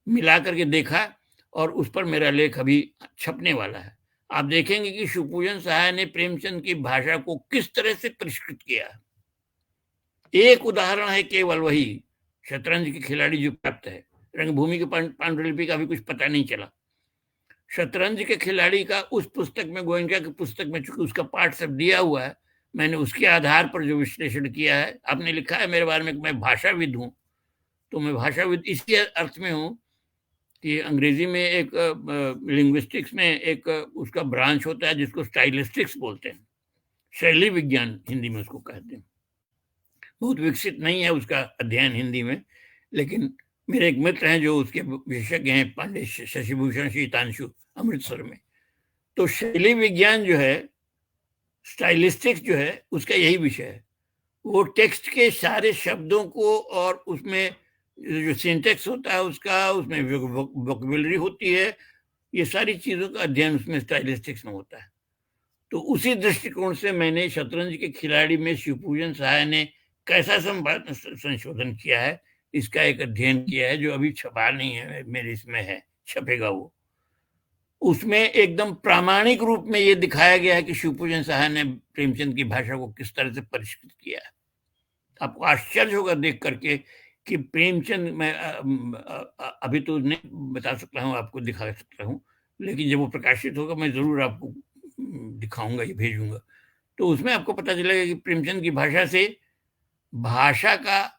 मिला करके देखा, और उस पर मेरा लेख अभी छपने वाला है। आप देखेंगे कि शिवपूजन साहब ने प्रेमचंद की भाषा को किस तरह से परिष्कृत किया। एक उदाहरण है केवल वही, शतरंज के खिलाड़ी जो प्राप्त है। रंगभूमि के पांडुलिपि का भी कुछ पता नहीं चला। शतरंज के खिलाड़ी का उस पुस्तक में, गोयनका की पुस्तक में, चूंकि उसका पाठ सब दिया हुआ है, मैंने उसके आधार पर जो विश्लेषण किया है। आपने लिखा है मेरे बारे में कि मैं भाषाविद हूँ, तो मैं भाषाविद इसी अर्थ में हूँ कि अंग्रेजी में एक लिंग्विस्टिक्स में एक उसका ब्रांच होता है जिसको स्टाइलिस्टिक्स बोलते हैं, शैली विज्ञान हिंदी में उसको कहते हैं। बहुत विकसित नहीं है उसका अध्ययन हिंदी में, लेकिन मेरे एक मित्र हैं जो उसके विशेषज्ञ हैं, पंडित शशिभूषण शीतांशु, अमृतसर में। तो शैली विज्ञान जो है, स्टाइलिस्टिक्स जो है, उसका यही विषय है। वो टेक्स्ट के सारे शब्दों को और उसमें जो सिंटेक्स होता है उसका, उसमें वोकैबुलरी होती है, ये सारी चीजों का अध्ययन उसमें स्टाइलिस्टिक्स में होता है। तो उसी दृष्टिकोण से मैंने शतरंज के खिलाड़ी में शिवपूजन साहब ने कैसा संशोधन किया है, इसका एक अध्ययन किया है, जो अभी छपा नहीं है, मेरे इसमें है, छपेगा वो। उसमें एकदम प्रामाणिक रूप में ये दिखाया गया है कि शिवपूजन साहब ने प्रेमचंद की भाषा को किस तरह से परिष्कृत किया है। आपको आश्चर्य होगा देख करके कि प्रेमचंद, मैं अभी तो नहीं बता सकता हूँ, आपको दिखा सकता हूँ, लेकिन जब वो प्रकाशित होगा मैं जरूर आपको दिखाऊंगा, ये भेजूंगा। तो उसमें आपको पता चलेगा कि प्रेमचंद की भाषा से, भाषा का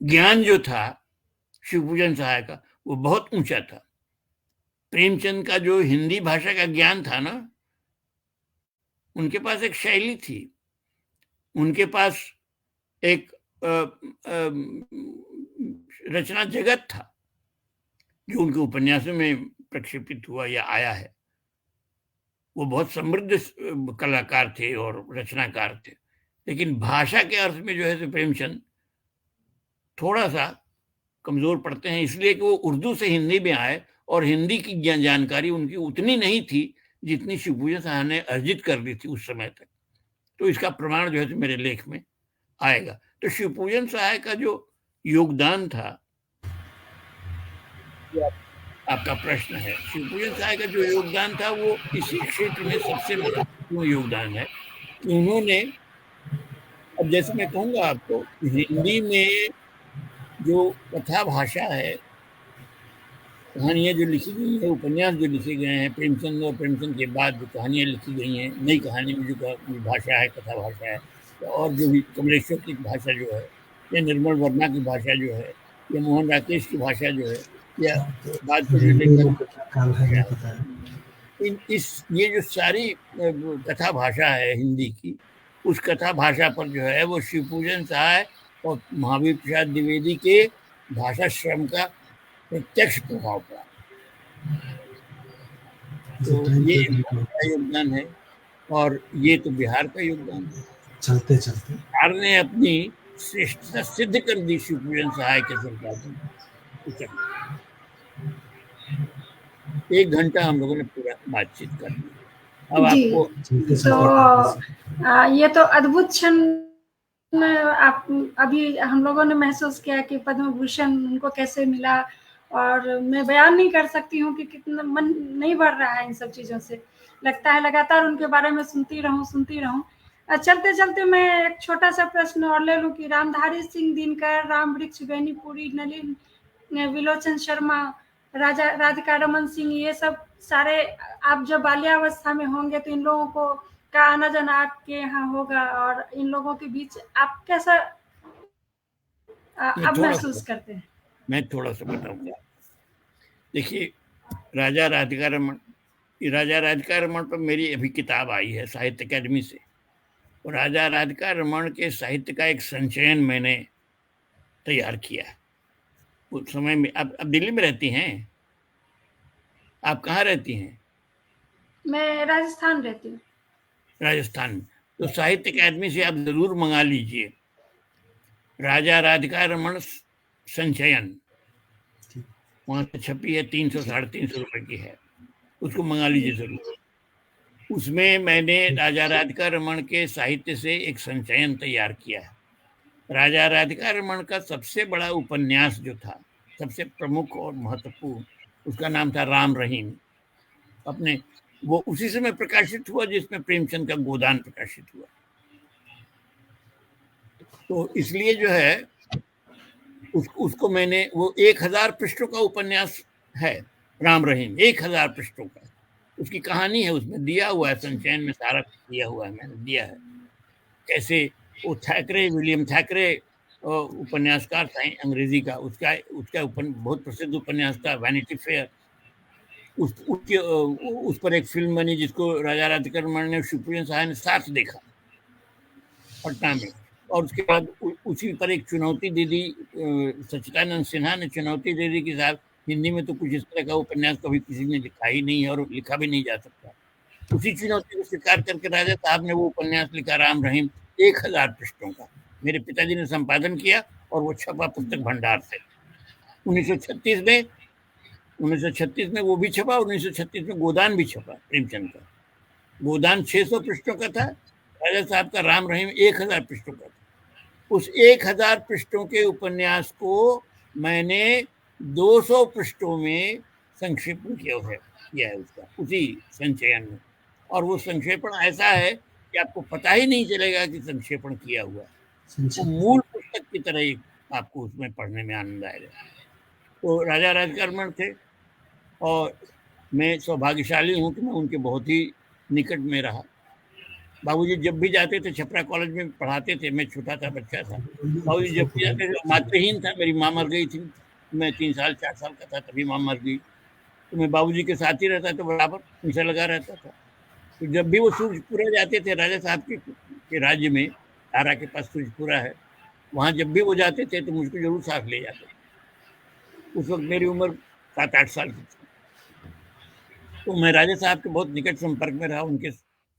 ज्ञान जो था शिवपूजन साहब का, वो बहुत ऊंचा था। प्रेमचंद का जो हिंदी भाषा का ज्ञान था ना, उनके पास एक शैली थी, उनके पास एक रचना जगत था जो उनके उपन्यासों में प्रक्षेपित हुआ या आया है। वो बहुत समृद्ध कलाकार थे और रचनाकार थे, लेकिन भाषा के अर्थ में जो है प्रेमचंद थोड़ा सा कमजोर पड़ते हैं, इसलिए कि वो उर्दू से हिंदी में आए और हिंदी की जानकारी उनकी उतनी नहीं थी जितनी शिवपूजन साहब ने अर्जित कर ली थी उस समय तक। तो इसका प्रमाण जो है मेरे लेख में आएगा। तो शिवपूजन साहब का जो योगदान था, आपका प्रश्न है, शिवपूजन साहब का जो योगदान था वो इसी क्षेत्र में सबसे महत्वपूर्ण योगदान है। उन्होंने, अब जैसे मैं कहूँगा आपको, हिंदी में जो कथा भाषा है, कहानियाँ जो लिखी गई हैं, उपन्यास जो लिखे गए हैं, प्रेमचंद और प्रेमचंद के बाद जो कहानियाँ लिखी गई हैं, नई कहानी में जो भाषा है, कथा भाषा है, और जो भी कमलेश्वर की भाषा जो है, या निर्मल वर्मा की भाषा जो है, या मोहन राकेश की भाषा जो है, या बाद में ये जो सारी कथा भाषा है हिंदी की, उस कथा भाषा पर जो है वो शिवपूजन सहाय और महावीर प्रसाद द्विवेदी के भाषा श्रम का प्रत्यक्ष प्रभाव पड़ा। तो ये का योगदान है और ये तो बिहार का योगदान है। चलते चलते बिहार ने अपनी श्रेष्ठता सिद्ध कर दी शिवपूजन सहाय के संपादन। 1 घंटा हम लोगों ने पूरा बातचीत कर ली। अब आपको तो ये तो अद्भुत क्षण आप अभी हम लोगों ने महसूस किया कि पद्म भूषण उनको कैसे मिला, और मैं बयान नहीं कर सकती हूँ कि कितना मन नहीं भर रहा है इन सब चीज़ों से। लगता है लगातार उनके बारे में सुनती रहूं। चलते चलते मैं एक छोटा सा प्रश्न और ले लूँ कि रामधारी सिंह दिनकर, रामवृक्ष बेनीपुरी, नलिन विलोचन शर्मा, राजा राधिका रमन सिंह, ये सब सारे आप जब बाल्यावस्था में होंगे तो इन लोगों को का आना जाना आपके यहाँ होगा, और इन लोगों के बीच आप कैसा अब महसूस करते हैं? मैं थोड़ा सा बताऊंगा। देखिए, राजा राधिका रमन पर मेरी अभी किताब आई है साहित्य अकादमी से, और राजा राधिका रमन के साहित्य का एक संचयन मैंने तैयार किया है। उस समय में अब दिल्ली में रहती हैं आप? कहाँ रहती हैं? मैं राजस्थान रहती हूँ। राजस्थान में तो साहित्य अकादमी से आप जरूर मंगा लीजिए राजा राधिका रमन संचयन, वहां से छपी है, 300-350 रुपए की है, उसको मंगा लीजिए जरूर। उसमें मैंने राजा राधिका रमन के साहित्य से एक संचयन तैयार किया है। राजा राधिका रमन का सबसे बड़ा उपन्यास जो था, सबसे प्रमुख और महत्वपूर्ण, उसका नाम था राम रहीम। अपने वो उसी समय प्रकाशित हुआ जिसमें प्रेमचंद का गोदान प्रकाशित हुआ। तो इसलिए जो है उसको मैंने, वो 1000 पृष्ठों का उपन्यास है राम रहीम, 1000 पृष्ठों का। उसकी कहानी है उसमें दिया हुआ है, संचयन में सारा दिया हुआ है, मैंने दिया है कैसे वो विलियम थैकरे उपन्यासकार था अंग्रेजी का, उसका बहुत प्रसिद्ध उपन्यास था वैनिटी फेयर। उस पर एक फिल्म बनी जिसको राजा राधिका रमन ने, शिवपूजन सहाय ने साथ देखा पटना में, और उसके बाद उसी पर एक चुनौती दे दी, सच्चिदानंद सिन्हा ने चुनौती दे दी कि साहब हिंदी में तो कुछ इस तरह का उपन्यास कभी किसी ने लिखा ही नहीं है और लिखा भी नहीं जा सकता। उसी चुनौती को स्वीकार करके राजा साहब ने वो उपन्यास लिखा राम रहीम, 1000 पृष्ठों का। मेरे पिताजी ने संपादन किया और वो छपा पुस्तक भंडार से 1936 में वो भी छपा। 1936 में गोदान भी छपा, प्रेमचंद का गोदान 600 पृष्ठों का था, राजा साहब का राम रहीम 1000 पृष्ठों का था। उस 1000 पृष्ठों के उपन्यास को मैंने 200 पृष्ठों में संक्षेपण किया है उसका, उसी संचयन में। और वो संक्षेपण ऐसा है कि आपको पता ही नहीं चलेगा कि संक्षेपण किया हुआ है, वो मूल पुस्तक की तरह ही आपको उसमें पढ़ने में आनंद आएगा। तो राजा राधिका रमन थे और मैं सौभाग्यशाली हूँ कि मैं उनके बहुत ही निकट में रहा। बाबूजी जब भी जाते थे, छपरा कॉलेज में पढ़ाते थे, मैं छोटा था, बच्चा था, बाबूजी जब भी जाते थे, मातृहीन था, मेरी माँ मर गई थी, मैं 3 साल 4 साल का था तभी माँ मर गई, तो मैं बाबूजी के साथ ही रहता था, बराबर उनसे लगा रहता था। तो जब भी वो सूरजपुरा जाते थे, राजा साहब के राज्य में, आरा के पास सूरजपुरा है, वहाँ जब भी वो जाते थे तो मुझको जरूर साथ ले जाते थे। उस वक्त मेरी उम्र 7-8 साल की थी। तो मैं राजा साहब के बहुत निकट संपर्क में रहा, उनके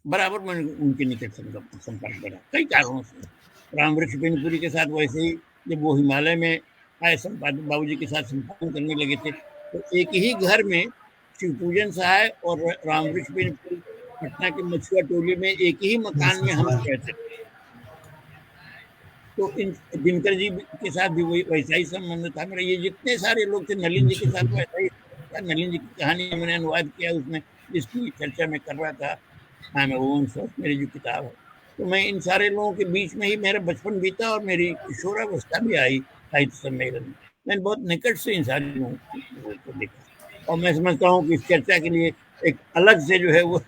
बराबर मैं उनके निकट संपर्क में रहा कई कारणों से। रामवृक्ष बेनीपुरी के साथ वैसे ही जब वो हिमालय में आए, संपादन बाबूजी के साथ संपादन करने लगे थे, तो एक ही घर में शिवपूजन सहाय और रामवृक्ष बेनीपुरी पटना के मछुआ टोली में एक ही मकान में हम रहते थे। तो इन दिनकर जी के साथ भी वही वैसा ही संबंध था मेरा। ये जितने सारे लोग थे, नलिन जी के साथ वैसा ही। नलिन जी की कहानी मैंने अनुवाद किया उसमें, जिसकी चर्चा मैं कर रहा था, हाँ मैं वो मेरी जो किताब है। तो मैं इन सारे लोगों के बीच में ही मेरा बचपन बीता और मेरी किशोरावस्था भी आई साहित्य सम्मेलन में। मैंने बहुत निकट से इन सारे लोगों को देखा, और मैं समझता हूँ कि इस चर्चा के लिए एक अलग से जो है वो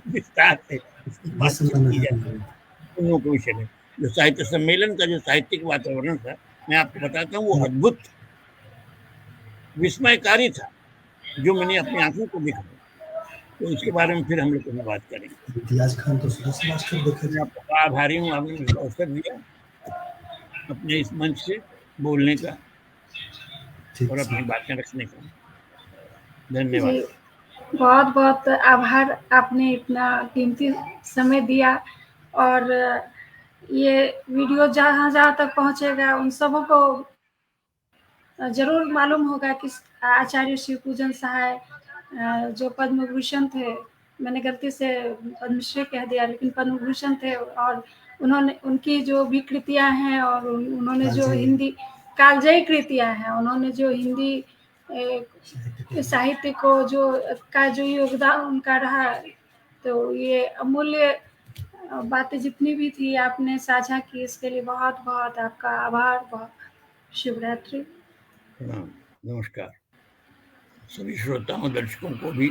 विस्तार से की जाती है उन लोगों के विषय में। जो साहित्य सम्मेलन का जो साहित्यिक वातावरण था, मैं आपको बताता हूँ, वो अद्भुत विस्मयकारी था, जो मैंने अपनी आंखों को देखा। तो इसके बारे में फिर हम लोग कभी बात करेंगे। इम्तियाज खान तो सुदर्शन मास्टर देखे मैं आपको बड़ा आभारी हूँ, आपने मुझे अवसर दिया अपने इस मंच से बोलने का और अपनी बातें रखने का। धन्यवाद। जी, बहुत बहुत आभार, आपने इतना कीमती समय दिया। और ये वीडियो जहाँ जहाँ तक पहुँचेगा उन सबों को जरूर मालूम होगा कि आचार्य शिवपूजन सहाय जो पद्म भूषण थे, मैंने गलती से पद्मश्री कह दिया, लेकिन पद्म भूषण थे, और उन्होंने उनकी जो भी कृतियाँ हैं और उन्होंने जो हिंदी कालजयी कृतियाँ हैं, उन्होंने जो हिंदी साहित्य को जो योगदान उनका रहा, तो ये अमूल्य बातें जितनी भी थी आपने साझा की, इसके लिए बहुत बहुत आपका आभार। बहुत शिवरात्रि। नमस्कार। सभी श्रोताओं दर्शकों को भी